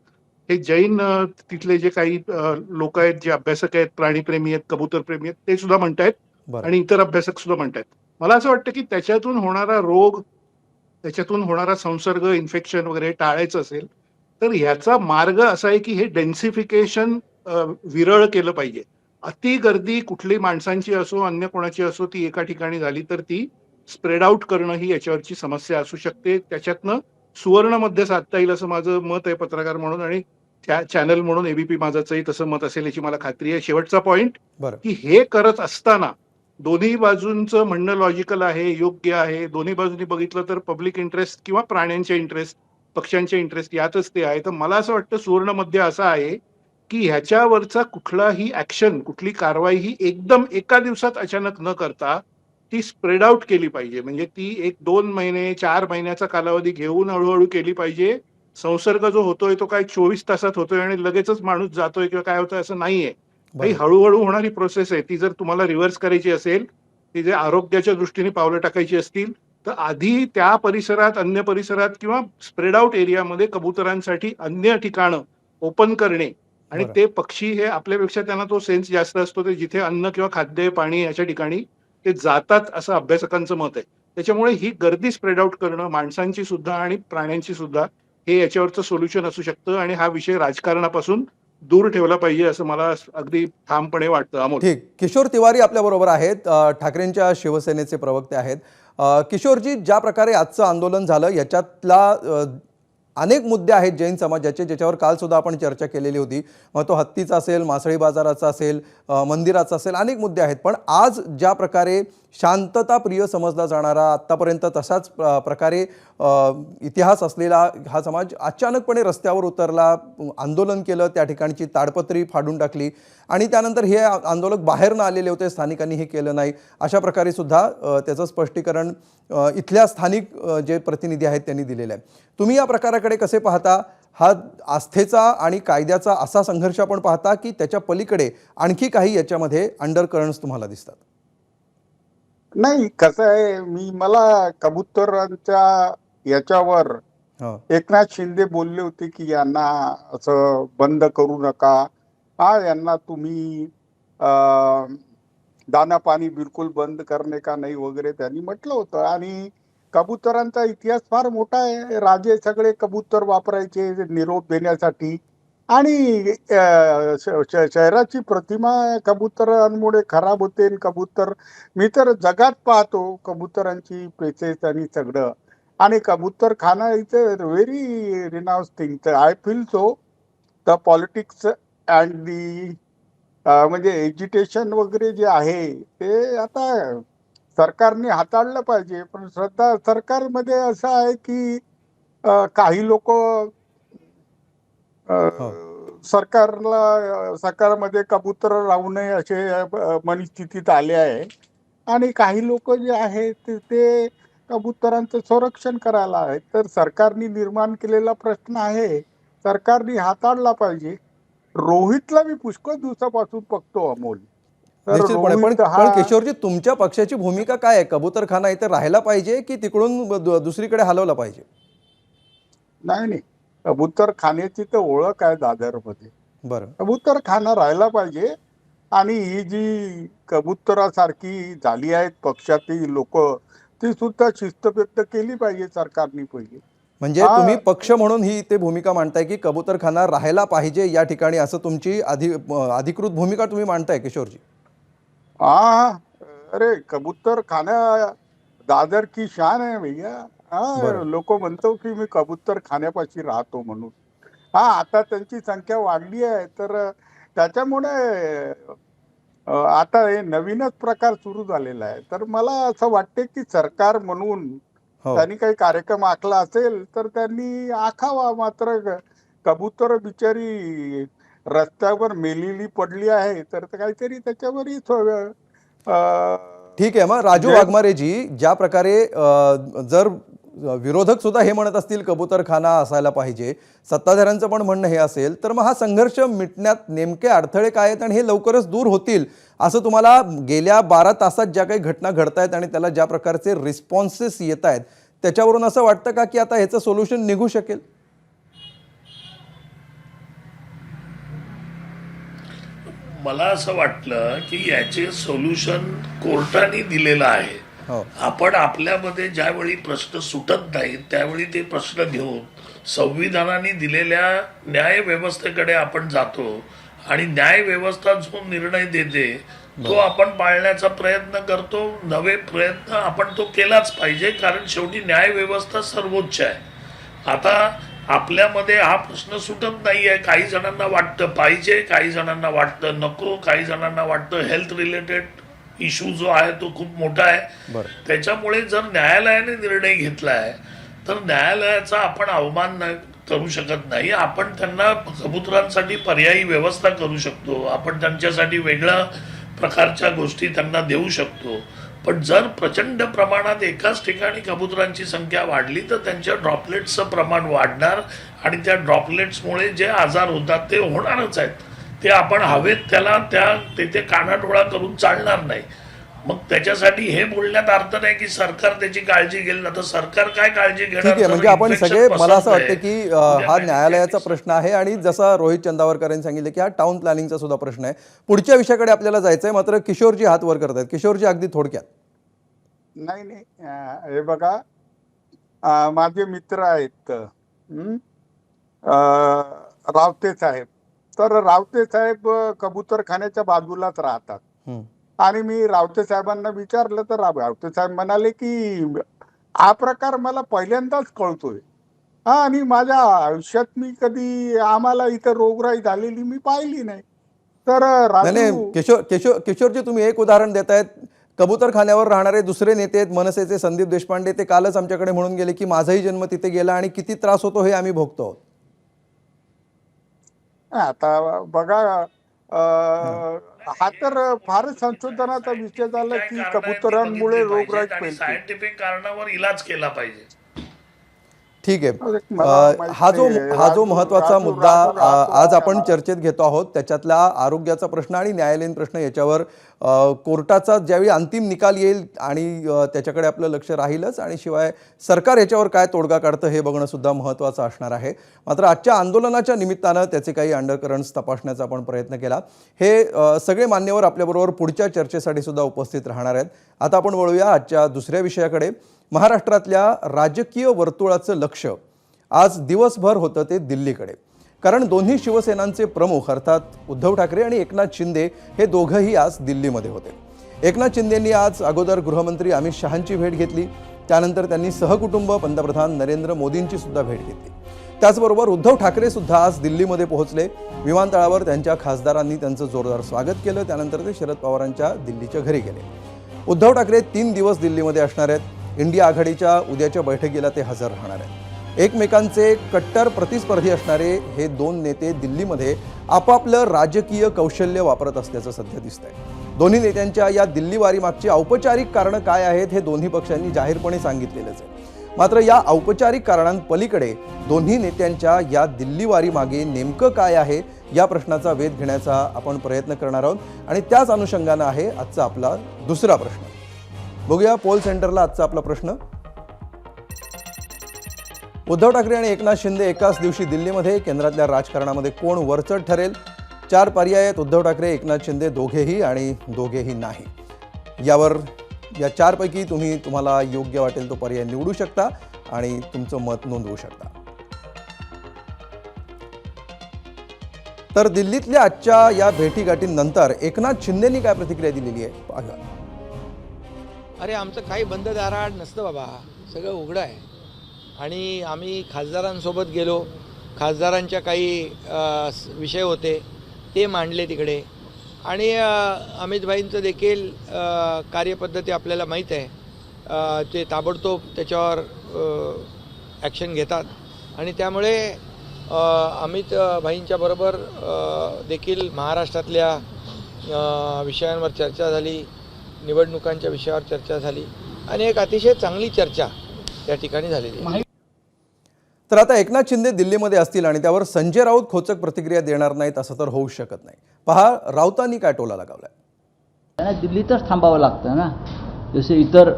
हे जैन तिथले जे काही लोक आहेत, जे अभ्यासक आहेत, प्राणीप्रेमी आहेत, कबूतरप्रेमी आहेत, ते सुद्धा म्हणतायत बरं. आणि इतर अभ्यासक सुद्धा म्हणतायत. मला असं वाटतं की त्याच्यातून होणारा रोग, त्याच्यातून होणारा संसर्ग, इन्फेक्शन वगैरे टाळायचं असेल तर ह्याचा मार्ग असा आहे की हे डेन्सिफिकेशन विरळ केलं पाहिजे. अति गर्दी कुठली माणसांची असो अन्य कोणाची असो ती एका ठिकाणी झाली तर ती स्प्रेड आउट करणं ही याच्यावरची समस्या असू शकते. त्याच्यातनं सुवर्ण मध्य साधता येईल असं माझं मत आहे पत्रकार म्हणून, आणि त्या चॅनल म्हणून एबीपी माझाचंही तसं मत असेल याची मला खात्री आहे. शेवटचा पॉइंट बरं. की हे करत असताना दोन्ही बाजूंचं म्हणणं लॉजिकल आहे, योग्य आहे. दोन्ही बाजूंनी बघितलं तर पब्लिक इंटरेस्ट किंवा प्राण्यांचे इंटरेस्ट, पक्ष्यांचे इंटरेस्ट यातच ते आहे. तर मला असं वाटतं सुवर्ण मध्य असा आहे की ह्याच्यावरचा कुठलाही ऍक्शन, कुठली कारवाई ही एकदम एका दिवसात अचानक न करता ती स्प्रेड आउट केली पाहिजे. म्हणजे ती 1-2 महिने 4 महिन्याचा कालावधी घेऊन हळूहळू केली पाहिजे. संसर्ग जो होतोय तो काय 24 तासात होतोय आणि लगेचच माणूस जातोय किंवा काय होतंय असं नाहीये. काही बरं. हळूहळू होणारी प्रोसेस आहे. ती जर तुम्हाला रिव्हर्स करायची असेल, ती जर आरोग्याच्या दृष्टीने पावलं टाकायची असतील तर आधी त्या परिसरात, अन्य परिसरात किंवा स्प्रेड आउट एरियामध्ये कबुतरांसाठी अन्य ठिकाणं ओपन करणे आणि बरं. ते पक्षी हे आपल्यापेक्षा त्यांना तो सेन्स जास्त असतो. ते जिथे अन्न किंवा खाद्य, पाणी याच्या ठिकाणी ते जातात असं अभ्यासकांचं मत आहे. त्याच्यामुळे ही गर्दी स्प्रेड आउट करणं माणसांची सुद्धा आणि प्राण्यांची सुद्धा हे याच्यावरचं सोल्युशन असू शकतं आणि हा विषय राजकारणापासून दूर ठेवला पाहिजे असं मला अगदी ठामपणे वाटतं. अमोल. ठीक. किशोर तिवारी आपल्याबरोबर आहेत. ठाकरेंच्या शिवसेनेचे प्रवक्ते आहेत. किशोरजी, ज्या प्रकारे आजचं आंदोलन झालं याच्यातला अनेक मुद्दे आहेत जैन समाजाचे ज्याच्यावर काल सुद्धा आपण चर्चा केलेली होती. मग तो हत्तीचा असेल, मासळी बाजाराचा असेल, मंदिराचा असेल, अनेक मुद्दे आहेत. पण आज ज्या प्रकारे शांतताप्रिय समजला जाणारा, आत्तापर्यंत तसाच प्रकारे इतिहास असलेला हा समाज अचानकपणे रस्त्यावर उतरला, आंदोलन केलं, त्या ठिकाणची ताडपत्री फाडून टाकली आणि त्यानंतर हे आंदोलक बाहेरनं आलेले होते, स्थानिकांनी हे केलं नाही, अशा प्रकारे सुद्धा त्याचं स्पष्टीकरण इथल्या स्थानिक जे प्रतिनिधी आहेत त्यांनी दिलेलं आहे. तुम्ही या प्रकाराकडे कसे पाहता? हा आस्थेचा आणि कायद्याचा असा संघर्ष आपण पाहता की त्याच्या पलीकडे आणखी काही याच्यामध्ये अंडरकरंट्स तुम्हाला दिसतात? नाही, कसं आहे, मला कबुतरांच्या याच्यावर एकनाथ शिंदे बोलले होते की यांना असं बंद करू नका, यांना तुम्ही दाना पाणी बिलकुल बंद करणे का नाही वगैरे त्यांनी म्हटलं होतं. आणि कबुतरांचा इतिहास फार मोठा आहे. राजे सगळे कबूतर वापरायचे निरोप देण्यासाठी आणि शहराची प्रतिमा कबुतरांमुळे खराब होते. कबूतर, मी तर जगात पाहतो कबुतरांची प्लेसेस आणि सगळं, आणि Kabutar Khana is very renowned thing. I feel so the politics and the म्हणजे एज्युटेशन वगैरे जे आहे ते आता सरकारने हाताळलं पाहिजे. पण सध्या सरकारमध्ये असं आहे की काही लोक सरकारमध्ये कबूतर राहू नये असे मनस्थितीत आले आहे आणि काही लोक जे आहेत ते कबुतरांचं संरक्षण करायला आहेत. तर सरकारने निर्माण केलेला प्रश्न आहे, सरकारने हाताळला पाहिजे. रोहितला मी पुष्कळ दिवसापासून बघतो अमोल. निश्चितपणे. पण किशोरजी, तुमच्या पक्षाची भूमिका काय आहे? कबूतरखाना इथे राहायला पाहिजे की तिकडून दुसरीकडे हलवला पाहिजे? नाही, कबूतरखान्याची तर ओळख आहे दादरमध्ये. बरं. कबूतरखाना राहायला पाहिजे. आणि ही जी कबुतरासारखी झाली आहेत पक्षातील लोक, ती सुद्धा शिस्त व्यक्त केली पाहिजे सरकारने पहिले. म्हणजे तुम्ही पक्ष म्हणून ही ते भूमिका मांडताय की कबूतरखाना राहायला पाहिजे या ठिकाणी, असं तुमची अधिकृत भूमिका तुम्ही मांडताय किशोरजी? अरे कबूतरखाना दादर की शान आहे भैया. लोक म्हणतो की मी कबूतर खाण्यापाशी राहतो म्हणून. आता त्यांची संख्या वाढली आहे तर त्याच्यामुळे आता हे नवीनच प्रकार सुरू झालेला आहे. तर मला असं वाटते की सरकार म्हणून हो. त्यांनी काही कार्यक्रम आखला असेल तर त्यांनी आखावा, मात्र कबूतर बिचारी रस्त्यावर मेलेली पडली आहे तर काहीतरी त्याच्यावरही ठीक आहे, मग राजू वाघमारेजी, ज्या प्रकारे जर विरोधक सुद्धा हे म्हणत असतील कबूतरखाना असायला पाहिजे, सत्ताधाऱ्यांचं पण म्हणणं हे असेल, तर मग हा संघर्ष मिटण्यात नेमके अडथळे काय आहेत आणि हे लवकरच दूर होतील असं तुम्हाला गेल्या 12 तासात ज्या काही घटना घडतायत आणि त्याला ज्या प्रकारचे रिस्पॉन्सेस येत आहेत त्याच्यावरून असं वाटतं का की आता ह्याचं सोल्युशन निघू शकेल? मला असं वाटलं की याचे सोल्युशन कोर्टाने दिलेलं आहे. हो. आपण आपल्यामध्ये ज्यावेळी प्रश्न सुटत नाहीत त्यावेळी ते प्रश्न घेऊन संविधानाने दिलेल्या न्याय व्यवस्थेकडे आपण जातो आणि न्याय व्यवस्था जो निर्णय देते तो आपण पाळण्याचा प्रयत्न करतो. नवे प्रयत्न आपण तो केलाच पाहिजे, कारण शेवटी न्याय व्यवस्था सर्वोच्च आहे. आता आपल्यामध्ये हा प्रश्न सुटत नाहीये. काही जणांना वाटतं पाहिजे, काही जणांना वाटतं नको, काही जणांना वाटतं हेल्थ रिलेटेड इश्यू जो आहे तो खूप मोठा आहे. त्याच्यामुळे जर न्यायालयाने निर्णय घेतलाय तर न्यायालयाचा आपण अवमान करू शकत नाही. आपण त्यांना कबुतरांसाठी पर्यायी व्यवस्था करू शकतो, आपण त्यांच्यासाठी वेगळ्या प्रकारच्या गोष्टी त्यांना देऊ शकतो. पण जर प्रचंड प्रमाणात एकाच ठिकाणी कबुतरांची संख्या वाढली तर त्यांच्या ड्रॉपलेट्सचं प्रमाण वाढणार आणि त्या ड्रॉपलेट्समुळे जे आजार होतात ते होणारच आहेत. ते आपण हवेत त्याला तेथे कानाडोळा करून चालणार नाही. मग त्याच्यासाठी हे बोलण्यात अर्थ नाही की सरकार त्याची काळजी घेईल. आता सरकार काय काळजी घेणार? ठीक आहे, म्हणजे आपण सगळे, मला असं वाटतं की हा न्यायालयाचा प्रश्न आहे आणि जसा रोहित चंदावरकर यांनी सांगितलं की हा टाउन प्लॅनिंगचा सुद्धा प्रश्न आहे. पुढच्या विषयाकडे आपल्याला जायचंय, मात्र किशोरजी हात वर करतायत. किशोरजी, अगदी थोडक्यात. नाही, हे बघा, माझे मित्र आहेत रावते साहेब, तर रावते साहेब कबूतरखान्याच्या बाजूलाच राहतात. आणि मी रावते साहेबांना विचारलं तर रावते साहेब म्हणाले की हा प्रकार मला पहिल्यांदाच कळतोय, आणि माझ्या आयुष्यात मी कधी आम्हाला इथं रोगराई झालेली मी पाहिली नाही. तर किशोरजी, तुम्ही एक उदाहरण देतायत. कबूतरखान्यावर राहणारे दुसरे नेते आहेत, मनसेचे संदीप देशपांडे, ते कालच आमच्याकडे म्हणून गेले की माझाही जन्म तिथे गेला आणि किती त्रास होतो हे आम्ही भोगतो. आता बघा, हा तर फारच संशोधनाचा विषय झाला की कबुतरांमुळे रोगराई फैलते. सायंटिफिक कारणावर इलाज केला पाहिजे. ठीक आहे, हा जो महत्वाचा मुद्दा आज आपण चर्चेत घेतो आहोत त्याच्यातला आरोग्याचा प्रश्न आणि न्यायालयीन प्रश्न, याच्यावर कोर्टाचा ज्यावेळी अंतिम निकाल येईल आणि त्याच्याकडे आपलं लक्ष राहीलच, आणि शिवाय सरकार याच्यावर काय तोडगा काढतं हे बघणं सुद्धा महत्त्वाचं असणार आहे. मात्र आजच्या आंदोलनाच्या निमित्तानं त्याचे काही अंडरकरंट्स तपासण्याचा आपण प्रयत्न केला. हे सगळे मान्यवर आपल्याबरोबर पुढच्या चर्चेसाठी सुद्धा उपस्थित राहणार आहेत. आता आपण वळूया आजच्या दुसऱ्या विषयाकडे. महाराष्ट्रातल्या राजकीय वर्तुळाचं लक्ष आज दिवसभर होतं ते दिल्लीकडे, कारण दोन्ही शिवसेनांचे प्रमुख अर्थात उद्धव ठाकरे आणि एकनाथ शिंदे हे दोघंही आज दिल्लीमध्ये होते. एकनाथ शिंदेंनी आज अगोदर गृहमंत्री अमित शहांची भेट घेतली, त्यानंतर त्यांनी सहकुटुंब पंतप्रधान नरेंद्र मोदींची सुद्धा भेट घेतली. त्याचबरोबर उद्धव ठाकरे सुद्धा आज दिल्लीमध्ये पोहोचले. विमानतळावर त्यांच्या खासदारांनी त्यांचं जोरदार स्वागत केलं. त्यानंतर ते शरद पवारांच्या दिल्लीच्या घरी गेले. उद्धव ठाकरे 3 दिवस दिल्लीमध्ये असणार आहेत. इंडिया आघाडीच्या उद्याच्या बैठकीला ते हजर राहणार आहेत. एकमेकांचे कट्टर प्रतिस्पर्धी असणारे हे दोन नेते दिल्लीमध्ये आपापलं राजकीय कौशल्य वापरत असल्याचं सध्या दिसतंय. दोन्ही नेत्यांच्या या दिल्लीवारी मागची औपचारिक कारणं काय आहेत हे दोन्ही पक्षांनी जाहीरपणे सांगितलेलंच आहे. मात्र या औपचारिक कारणांपलीकडे दोन्ही नेत्यांच्या या दिल्लीवारी मागे नेमकं काय आहे या प्रश्नाचा वेध घेण्याचा आपण प्रयत्न करणार आहोत, आणि त्याच अनुषंगानं आहे आजचा आपला दुसरा प्रश्न. बघूया पोल सेंटरला आजचा आपला प्रश्न. उद्धव ठाकरे आणि एकनाथ शिंदे एकाच दिवशी दिल्लीमध्ये, केंद्रातल्या राजकारणामध्ये कोण वरचढ ठरेल? 4 पर्याय आहेत. उद्धव ठाकरे, एकनाथ शिंदे, दोघेही आणि दोघेही नाही. यावर या 4 पैकी तुम्हाला योग्य वाटेल तो पर्याय निवडू शकता आणि तुमचं मत नोंदवू शकता. तर दिल्लीतल्या आजच्या या भेटीगाठींनंतर एकनाथ शिंदेंनी काय प्रतिक्रिया दिलेली आहे पाहा. अरे आमचं काही बंद दाराआड नसतं बाबा, सगळं उघडं आहे. आणि आम्ही खासदारांसोबत गेलो, खासदारांच्या काही विषय होते ते मांडले तिकडे, आणि अमितभाईंचं देखील कार्यपद्धती आपल्याला माहीत आहे. ते ताबडतोब त्याच्यावर ॲक्शन घेतात आणि त्यामुळे अमित भाईंच्या बरोबर देखील महाराष्ट्रातल्या विषयांवर चर्चा झाली, निवडणुकांच्या विषयावर चर्चा झाली आणि एक अतिशय चांगली चर्चा त्या ठिकाणी झालेली आहे. तर आता एकनाथ शिंदे दिल्लीमध्ये असतील आणि त्यावर संजय राऊत खोचक प्रतिक्रिया देणार नाहीत असं तर होऊ शकत नाही. पहा राऊतांनी काय टोला लगावलाय. त्यांना दिल्लीतच थांबावं लागतं ना, जसे इतर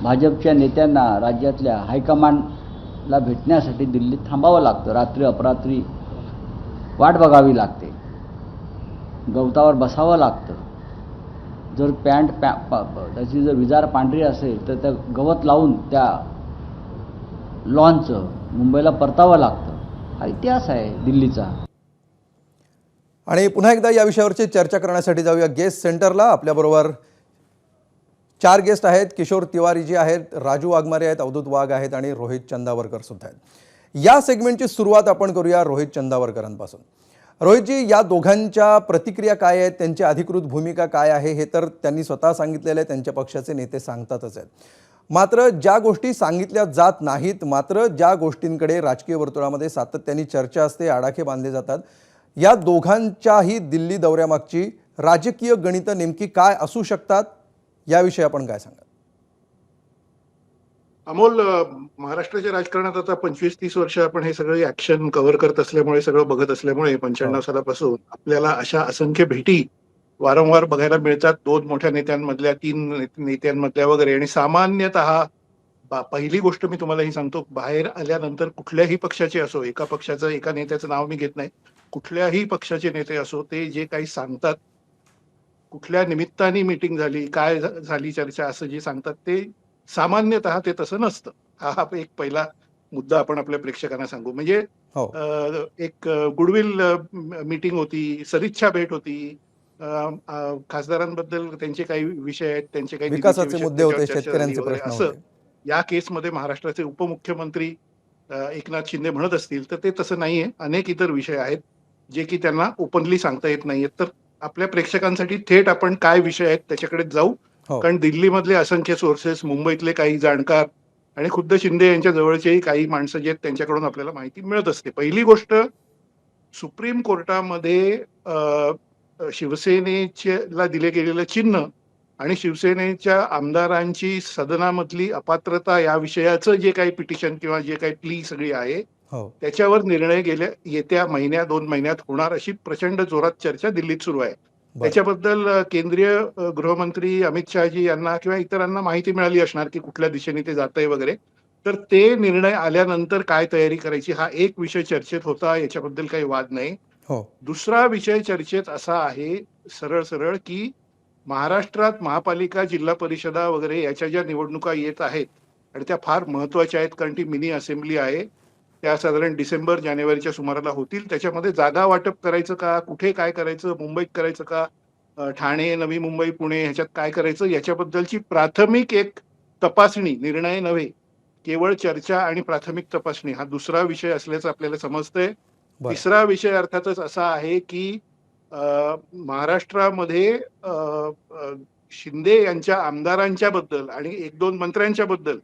भाजपच्या नेत्यांना राज्यातल्या हायकमांडला भेटण्यासाठी दिल्लीत थांबावं लागतं. रात्री अपरात्री वाट बघावी लागते, गवतावर बसावं लागतं. जर त्याची जर विजार पांढरी असेल तर त्या गवत लावून त्या लॉनचं मुंबईला परतावं लागतं. हा इतिहास आहे दिल्लीचा. आणि पुन्हा एकदा या विषयावरची चर्चा करण्यासाठी जाऊया गेस्ट सेंटरला. आपल्याबरोबर 4 गेस्ट आहेत. किशोर तिवारी जी आहेत, राजू वाघमारे आहेत, अवधूत वाघ आहेत आणि रोहित चंदावरकर सुद्धा आहेत. या सेगमेंटची सुरुवात आपण करूया रोहित चंदावरकरांपासून. रोहितजी, या दोघांच्या प्रतिक्रिया काय आहेत, त्यांची अधिकृत भूमिका काय आहे हे तर त्यांनी स्वतः सांगितलेलं आहे, त्यांच्या पक्षाचे नेते सांगतातच आहेत. मात्र ज्या गोष्टी सांगितल्या जात नाहीत, मात्र ज्या गोष्टींकडे राजकीय वर्तुळामध्ये सातत्याने चर्चा असते, आडाखे बांधले जातात, या दोघांच्याही दिल्ली दौऱ्यामागची राजकीय गणितं नेमकी काय असू शकतात, याविषयी आपण काय सांगाल? अमोल, महाराष्ट्राच्या राजकारणात आता 25-30 वर्ष आपण हे सगळे ऍक्शन कव्हर करत असल्यामुळे, सगळं बघत असल्यामुळे 95 सालापासून आपल्याला अशा असंख्य भेटी वारंवार बघायला मिळतात. 2 मोठ्या नेत्यांमधल्या, 3 नेत्यांमधल्या वगैरे. आणि सामान्यतः पहिली गोष्ट मी तुम्हाला ही सांगतो, बाहेर आल्यानंतर कुठल्याही पक्षाचे असो, एका पक्षाचं, एका नेत्याचं नाव मी घेत नाही, कुठल्याही पक्षाचे नेते असो, ते जे काही सांगतात, कुठल्या निमित्ताने मीटिंग झाली, काय झाली चर्चा, असं जे सांगतात ते सामान्यतः ते तसं नसतं. हा एक पहिला मुद्दा आपण आपल्या प्रेक्षकांना सांगू. म्हणजे एक गुडविल मीटिंग होती, सदिच्छा भेट होती, खासदारांबद्दल त्यांचे काही विषय आहेत, त्यांचे काही विकासाचे मुद्दे होते, शेतकऱ्यांचे प्रश्न असं होते. या केसमध्ये महाराष्ट्राचे उपमुख्यमंत्री एकनाथ शिंदे म्हणत असतील तर ते तसं नाहीये. अनेक इतर विषय आहेत जे की त्यांना ओपनली सांगता येत नाहीयेत. तर आपल्या प्रेक्षकांसाठी थेट आपण काय विषय आहेत त्याच्याकडे जाऊ. कारण दिल्लीमधले असंख्य सोर्सेस, मुंबईतले काही जाणकार आणि खुद्द शिंदे यांच्या जवळचेही काही माणसं जे आहेत त्यांच्याकडून आपल्याला माहिती मिळत असते. पहिली गोष्ट, सुप्रीम कोर्टामध्ये शिवसेनेला दिले गेलेलं चिन्ह आणि शिवसेनेच्या आमदारांची सदनामधली अपात्रता या विषयाचं जे काही पिटिशन किंवा जे काही प्ली सगळी आहे त्याच्यावर निर्णय येत्या 1-2 महिन्यात होणार अशी प्रचंड जोरात चर्चा दिल्लीत सुरू आहे. त्याच्याबद्दल केंद्रीय गृहमंत्री अमित शहाजी यांना किंवा इतरांना माहिती मिळाली असणार की कुठल्या दिशेने ते जात आहे वगैरे. तर ते निर्णय आल्यानंतर काय तयारी करायची हा एक विषय चर्चेत होता, याच्याबद्दल काही वाद नाही. दुसरा विषय चर्चेत असा आहे सरळ की महाराष्ट्रात महापालिका, जिल्हा परिषदा वगैरे याच्या ज्या निवडणुका येत आहेत आणि त्या फार महत्वाच्या आहेत, कारण ती मिनी असेंब्ली आहे, त्या साधारण डिसेंबर-जानेवारीच्या सुमाराला होतील. त्याच्यामध्ये जागा वाटप करायचं का, कुठे काय करायचं, मुंबईत करायचं का, ठाणे, नवी मुंबई, पुणे ह्याच्यात काय करायचं, याच्याबद्दलची प्राथमिक एक तपासणी, निर्णय नव्हे, केवळ चर्चा आणि प्राथमिक तपासणी हा दुसरा विषय असल्याचं आपल्याला समजतंय. तिसरा विषय अर्थातच असा आहे की महाराष्ट्रामध्ये शिंदे यांच्या आमदारांच्या बद्दल आणि 1-2 मंत्र्यांच्या बद्दल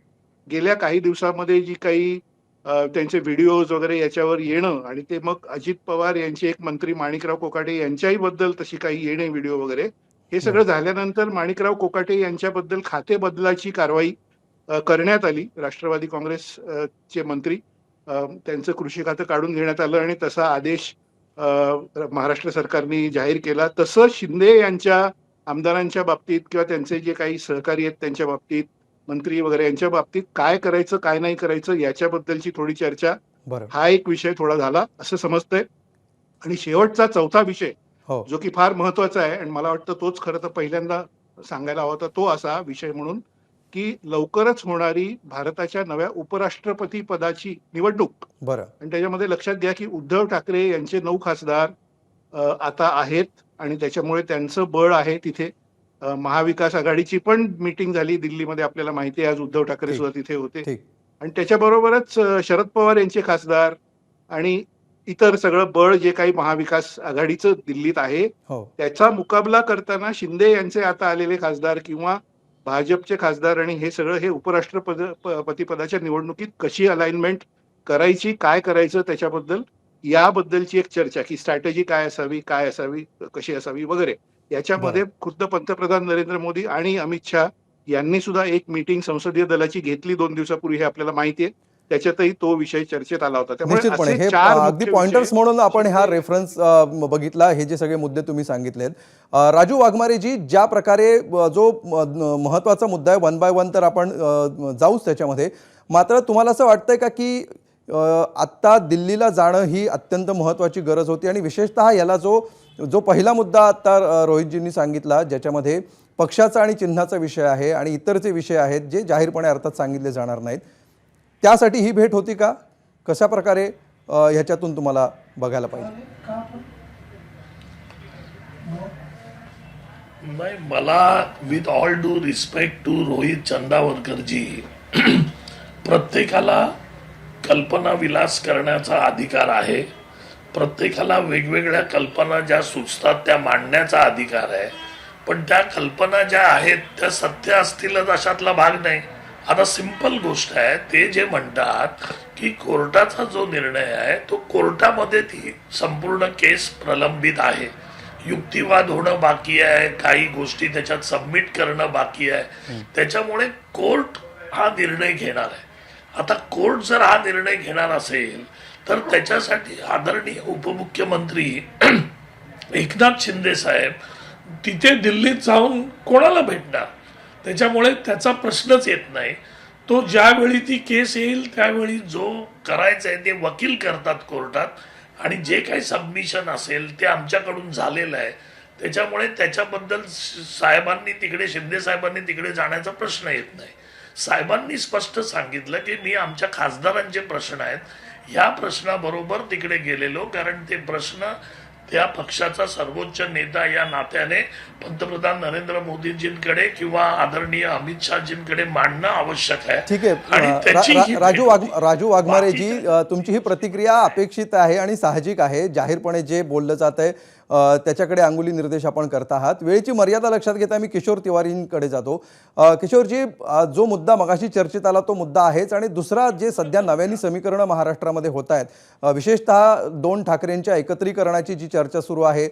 गेल्या काही दिवसामध्ये जी काही त्यांचे व्हिडिओज वगैरे याच्यावर येणं आणि ते मग अजित पवार यांचे एक मंत्री माणिकराव कोकाटे यांच्याही बद्दल तशी काही येणे व्हिडिओ वगैरे, हे सगळं झाल्यानंतर माणिकराव कोकाटे यांच्याबद्दल खाते बदलाची कारवाई करण्यात आली. राष्ट्रवादी काँग्रेसचे मंत्री, त्यांचं कृषी खातं काढून घेण्यात आलं आणि तसा आदेश महाराष्ट्र सरकारने जाहीर केला. तसं शिंदे यांच्या आमदारांच्या बाबतीत किंवा त्यांचे जे काही सहकारी आहेत त्यांच्या बाबतीत, मंत्री वगैरे यांच्या बाबतीत काय करायचं काय नाही करायचं याच्याबद्दलची थोडी चर्चा, हा एक विषय थोडा झाला असं समजतंय. आणि शेवटचा 4था विषय जो की फार महत्वाचा आहे आणि मला वाटतं तोच खरं तर पहिल्यांदा सांगायला हवा होता, तो असा विषय म्हणून की लवकरच होणारी भारताच्या नव्या उपराष्ट्रपती पदाची निवडणूक. आणि त्याच्यामध्ये लक्षात घ्या की उद्धव ठाकरे यांचे 9 खासदार आता आहेत आणि त्याच्यामुळे त्यांचं बळ आहे तिथे. महाविकास आघाडीची पण मीटिंग झाली दिल्लीमध्ये, आपल्याला माहिती आहे, आज उद्धव ठाकरे सुद्धा तिथे होते. आणि त्याच्याबरोबरच शरद पवार यांचे खासदार आणि इतर सगळं बळ जे काही महाविकास आघाडीचं दिल्लीत आहे त्याचा मुकाबला करताना शिंदे यांचे आता आलेले खासदार किंवा भाजपचे खासदार आणि हे सगळं हे उपराष्ट्रपती पदाच्या निवडणुकीत कशी अलाइनमेंट करायची, काय करायचं त्याच्याबद्दल याबद्दलची एक चर्चा की स्ट्रॅटेजी काय असावी, कशी असावी वगैरे याच्यामध्ये खुद्द पंतप्रधान नरेंद्र मोदी आणि अमित शहा यांनी सुद्धा एक मीटिंग संसदीय दलाची घेतली 2 दिवसापूर्वी, हे आपल्याला माहिती आहे. त्याच्यातही तो विषय चर्चेत आला होता. त्यामुळे निश्चितपणे असे हे 4 अगदी मुख्य पॉइंटर्स विषय म्हणून आपण हा रेफरन्स बघितला. हे जे सगळे मुद्दे तुम्ही सांगितलेत, राजू वाघमारेजी, ज्या प्रकारे जो महत्त्वाचा मुद्दा आहे, वन बाय वन तर आपण जाऊच त्याच्यामध्ये, मात्र तुम्हाला असं वाटतंय का की आत्ता दिल्लीला जाणं ही अत्यंत महत्त्वाची गरज होती आणि विशेषतः याला जो पहिला मुद्दा आत्ता रोहितजींनी सांगितला, ज्याच्यामध्ये पक्षाचा आणि चिन्हाचा विषय आहे आणि इतरचे विषय आहेत जे जाहीरपणे अर्थात सांगितले जाणार नाहीत, त्यासाठी ही भेट होती का? कशा प्रकारे ह्याच्यातून तुम्हाला बघायला पाहिजे? नाही, मला with all due respect to Rohit चंदावरकरजी, प्रत्येकाला कल्पना विलास करण्याचा अधिकार आहे. प्रत्येकाला वेगवेगळ्या कल्पना ज्या सुचतात त्या मांडण्याचा अधिकार आहे. पण त्या कल्पना ज्या आहेत त्या सत्य असतीलच अशातला भाग नाही. आता सिंपल गोष्ट आहे, ते जे म्हणतात की कोर्टाचा जो निर्णय आहे तो कोर्टामध्ये ती संपूर्ण केस प्रलंबित आहे, युक्तिवाद होणं बाकी आहे, काही गोष्टी त्याच्यात सबमिट करणं बाकी आहे. त्याच्यामुळे कोर्ट हा निर्णय घेणार आहे. आता कोर्ट जर हा निर्णय घेणार असेल तर त्याच्यासाठी आदरणीय उपमुख्यमंत्री एकनाथ शिंदे साहेब तिथे दिल्लीत जाऊन कोणाला भेटणार? त्याच्यामुळे त्याचा प्रश्नच येत नाही. तो ज्यावेळी ती केस येईल त्यावेळी जो करायचं आहे ते वकील करतात कोर्टात, आणि जे काही सबमिशन असेल ते आमच्याकडून झालेलं आहे. त्याच्यामुळे त्याच्याबद्दल साहेबांनी तिकडे, शिंदे साहेबांनी तिकडे जाण्याचा प्रश्न येत नाही. साहेबांनी स्पष्ट सांगितलं की मी आमच्या खासदारांचे प्रश्न आहेत, ह्या प्रश्नाबरोबर तिकडे गेलेलो, कारण ते प्रश्न त्या पक्षाचा सर्वोच्च नेता या नात्याने पंतप्रधान नरेंद्र मोदींजींकडे किंवा आदरणीय अमित शहाजींकडे मांडणं आवश्यक आहे. ठीक आहे, राजू वाघमारेजी, तुमची ही प्रतिक्रिया अपेक्षित आहे आणि साहजिक आहे. जाहीरपणे जे बोललं जात आहे त्याच्याकडे अंगुली निर्देश आपण करत आहात. वेळेची मर्यादा लक्षात घेता मी किशोर तिवारींकडे जातो. किशोरजी, जो मुद्दा मगाशी चर्चेत आला तो मुद्दा आहेच, आणि दुसरा जे सध्या नव्याने समीकरणं महाराष्ट्रामध्ये होत आहेत, विशेषतः 2 ठाकरेंच्या एकत्रीकरणाची जी चर्चा सुरू आहे,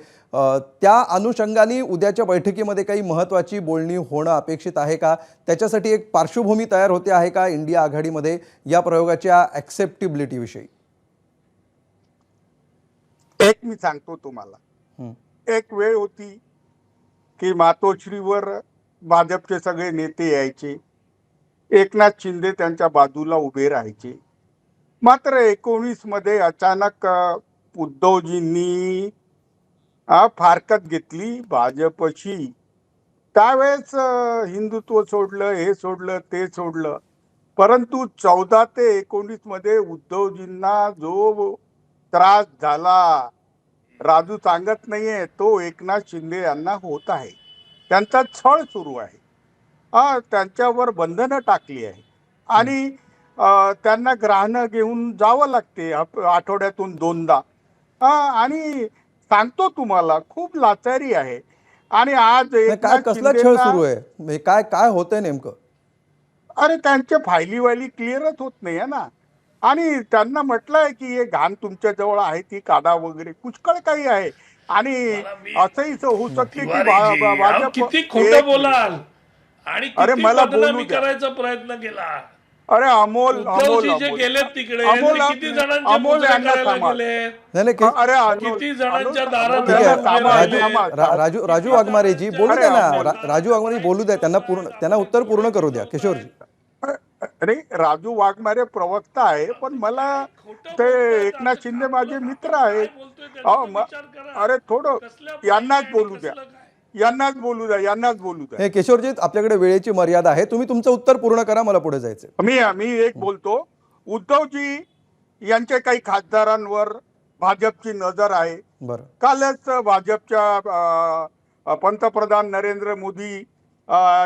त्या अनुषंगाने उद्याच्या बैठकीमध्ये काही महत्त्वाची बोलणी होणं अपेक्षित आहे का? त्याच्यासाठी एक पार्श्वभूमी तयार होते आहे का इंडिया आघाडीमध्ये या प्रयोगाच्या ॲक्सेप्टेबिलिटीविषयी? एक मी सांगतो तुम्हाला, एक वेळ होती की मातोश्रीवर भाजपचे सगळे नेते यायचे, एकनाथ शिंदे त्यांच्या बाजूला उभे राहायचे. मात्र 19 मध्ये अचानक उद्धवजींनी फारकत घेतली भाजपशी. त्यावेळेस हिंदुत्व सोडलं, हे सोडलं, ते सोडलं. परंतु 14 ते 19 मध्ये उद्धवजींना जो त्रास झाला, राजू सांगत नाहीये, तो एकनाथ शिंदे यांना होत आहे. त्यांचा छळ सुरू आहे. त्यांच्यावर बंधनं टाकली आहे आणि त्यांना ग्रहणं घेऊन जावं लागते आठवड्यातून 2दा. आणि सांगतो तुम्हाला, खूप लाचारी आहे. आणि आज काय कसला छळ सुरू आहे? काय होतंय नेमकं? अरे त्यांच्या फायली क्लिअरच होत नाही आहे ना. आणि त्यांना म्हटलंय की हे घाण तुमच्या जवळ आहे ती काढा वगैरे, पुष्कळ काही आहे. आणि असंही होऊ शकते की भाजप किती खोटं बोलाल आणि अरे मला बोलू द्या. करायचा प्रयत्न केला. अरे अमोल जे गेलेत तिकडे, अमोल किती जणांचे अमोल पूजा यांना करायला थांबा. गेलेत? नाही, किती जणांच्या दारात ठीक आहे, थांबा. राजू वाघमारेजी बोलू द्या ना. राजू वाघमारे बोलू द्या, त्यांना उत्तर पूर्ण करू द्या. किशोरजी, अरे राजू वाघमारे प्रवक्ता आहे, पण मला ते एकनाथ शिंदे माझे मित्र आहेत. अरे थोडं यांनाच बोलू द्या. हे किशोरजी, आपल्याकडे वेळेची मर्यादा आहे, तुम्ही तुमचं उत्तर पूर्ण करा, मला पुढे जायचंय. मी एक बोलतो. उद्धवजी यांच्या काही खासदारांवर भाजपची नजर आहे. बरं, कालच भाजपच्या पंतप्रधान नरेंद्र मोदी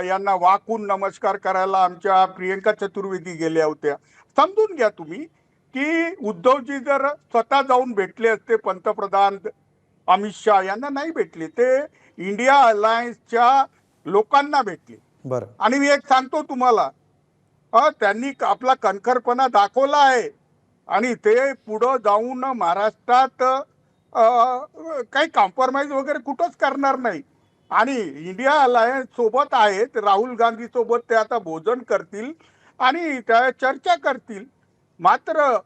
यांना वाकून नमस्कार करायला आमच्या प्रियंका चतुर्वेदी गेल्या होत्या. समजून घ्या तुम्ही की उद्धवजी जर स्वतः जाऊन भेटले असते पंतप्रधान अमित शहा यांना नाही भेटले, ते इंडिया अलायन्सच्या लोकांना भेटले. बरं. आणि मी एक सांगतो तुम्हाला, त्यांनी आपला कणखरपणा दाखवला आहे आणि ते पुढं जाऊन महाराष्ट्रात काही कॉम्प्रोमाइज वगैरे कुठंच करणार नाही. आणि इंडिया अलायन्स सोबत आहेत, राहुल गांधी सोबत ते आता भोजन करतील आणि त्या चर्चा करतील. मात्र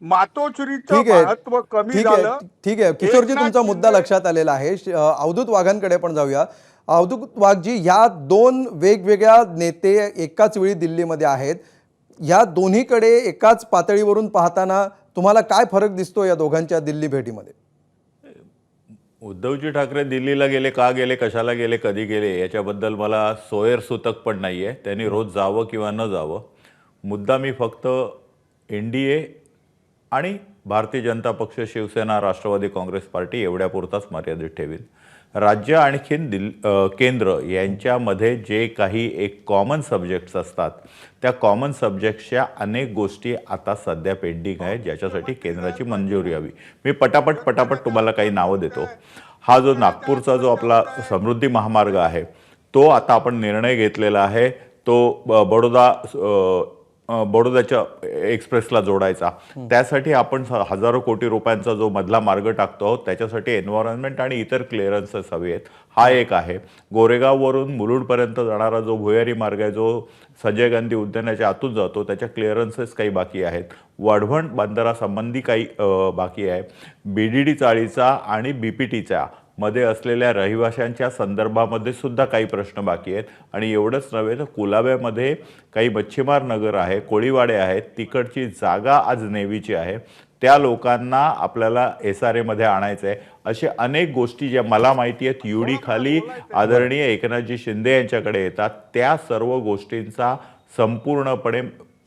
मातोश्रीचं ठीक आहे. महत्व कमी ठीक आहे, झालं. ठीक आहे किशोरजी, एकनाथ तुमचा मुद्दा शिंदे- लक्षात आलेला आहे. अवधूत वाघांकडे पण जाऊया. अवधूत वाघजी, ह्या दोन वेगवेगळ्या नेते एकाच वेळी दिल्लीमध्ये आहेत. या दोन्हीकडे एकाच पातळीवरून पाहताना तुम्हाला काय फरक दिसतो या दोघांच्या दिल्ली भेटीमध्ये? उद्धवजी ठाकरे दिल्लीला गेले, का गेले, कशाला गेले, कधी गेले याच्याबद्दल मला सोयरसूतक पण नाही आहे. त्यांनी रोज जावं किंवा न जावं. मुद्दा मी फक्त NDA आणि भारतीय जनता पक्ष, शिवसेना, राष्ट्रवादी काँग्रेस पार्टी एवढ्यापुरताच मर्यादित ठेवीन. राज्य आणखीन केंद्र यांच्यामध्ये जे काही एक कॉमन सब्जेक्ट्स असतात, त्या कॉमन सब्जेक्ट्सच्या अनेक गोष्टी आता सध्या पेंडिंग आहेत, ज्याच्यासाठी केंद्राची मंजुरी हवी. मी पटापट तुम्हाला काही नावं देतो. हा जो नागपूरचा जो आपला समृद्धी महामार्ग आहे, तो आता आपण निर्णय घेतलेला आहे. तो बडोद्याच्या एक्सप्रेसला जोडायचा. त्यासाठी आपण हजारो कोटी रुपयांचा जो मधला मार्ग टाकतो आहोत, त्याच्यासाठी एन्व्हायरमेंट आणि इतर क्लिअरन्सेस हवे आहेत. हा एक आहे. गोरेगाववरून मुलुंडपर्यंत जाणारा जो भुयारी मार्ग आहे, जो संजय गांधी उद्यानाच्या आतून जातो, त्याच्या क्लिअरन्सेस काही बाकी आहेत. वढवण बंदरासंबंधी काही बाकी आहे. BDD चाळीचा आणि BPTच्या मध्ये असलेल्या रहिवाशांच्या संदर्भामध्ये सुद्धा काही प्रश्न बाकी आहेत. आणि एवढंच नव्हे तर कुलाब्यामध्ये काही मच्छीमार नगर आहे, कोळीवाडे आहेत, तिकडची जागा आज नेव्हीची आहे. त्या लोकांना आपल्याला SRA मध्ये आणायचं आहे. असे अनेक गोष्टी ज्या मला माहिती आहेत UD खाली आदरणीय एकनाथजी शिंदे यांच्याकडे येतात. त्या सर्व गोष्टींचा संपूर्णपणे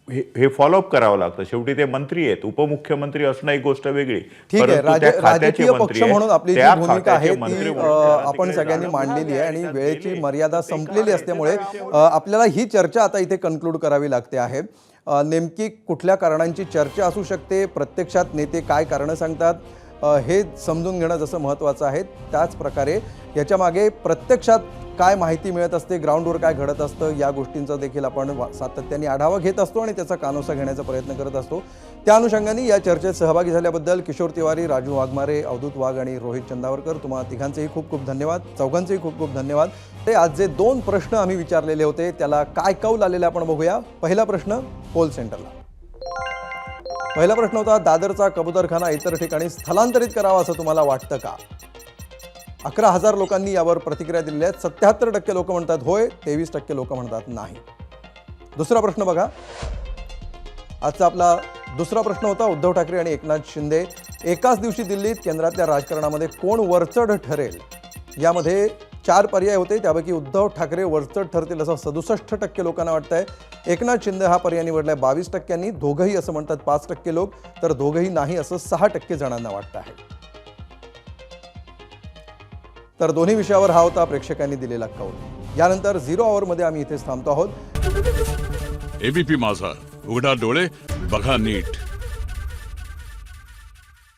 हे फॉलोअप करावं लागतं. शेवटी ते मंत्री आहेत. उपमुख्यमंत्री असणं एक गोष्ट वेगळी, ठीक आहे. परंतु त्या खात्याचे राजकीय मंत्री पक्ष आहेत. म्हणून आपली जी त्या भूमिका आहे खात्याचे ती मंत्री म्हणून आपण सगळ्यांनी मांडलेली आहे आणि वेळेची मर्यादा संपलेली असल्यामुळे आपल्याला ही चर्चा आता इथे कन्क्लूड करावी लागते आहे. नेमकी कुठल्या कारणांची चर्चा असू शकते, प्रत्यक्षात नेते काय कारणं सांगतात हे समजून घेणं जसं महत्त्वाचं आहे, त्याच प्रकारे याच्या मागे प्रत्यक्षात काय माहिती मिळत असते, ग्राउंडवर काय घडत असतं, या गोष्टींचा देखील आपण सातत्याने आढावा घेत असतो आणि त्याचा कानोसा घेण्याचा प्रयत्न करत असतो. त्या अनुषंगाने या चर्चेत सहभागी झाल्याबद्दल किशोर तिवारी, राजू वाघमारे, अवधूत वाघ आणि रोहित चंदावरकर, तुम्हा तिघांचेही खूप खूप धन्यवाद. चौघांचेही खूप खूप धन्यवाद. ते आज जे 2 प्रश्न आम्ही विचारलेले होते त्याला काय कौल आलेले आपण बघूया. पहिला प्रश्न पोल सेंटरला. पहिला प्रश्न होता, दादरचा कबूतरखाना इतर ठिकाणी स्थलांतरित करावा असं तुम्हाला वाटतं का? 11,000 लोकांनी यावर प्रतिक्रिया दिलेल्या आहेत. 77% लोक म्हणतात होय, 23% लोक म्हणतात नाही. दुसरा प्रश्न बघा. आजचा आपला दुसरा प्रश्न होता, उद्धव ठाकरे आणि एकनाथ शिंदे एकाच दिवशी दिल्लीत, केंद्रातल्या राजकारणामध्ये कोण वरचढ ठरेल? यामध्ये 4 पर्याय होते, त्यापैकी उद्धव ठाकरे वरचढ ठरतील असं 67% लोकांना वाटतंय. एकनाथ शिंदे हा पर्याय निवडलाय 22%, दोघंही असं म्हणतात 5% लोक, तर दोघंही नाही असं 6% जणांना वाटतं आहे. तर दोन्ही विषयावर हा होता प्रेक्षकांनी दिलेला कौल. यानंतर 0 आवरमध्ये आम्ही इथेच थांबतो आहोत. ABP माझा, उघडा डोळे बघा नीट.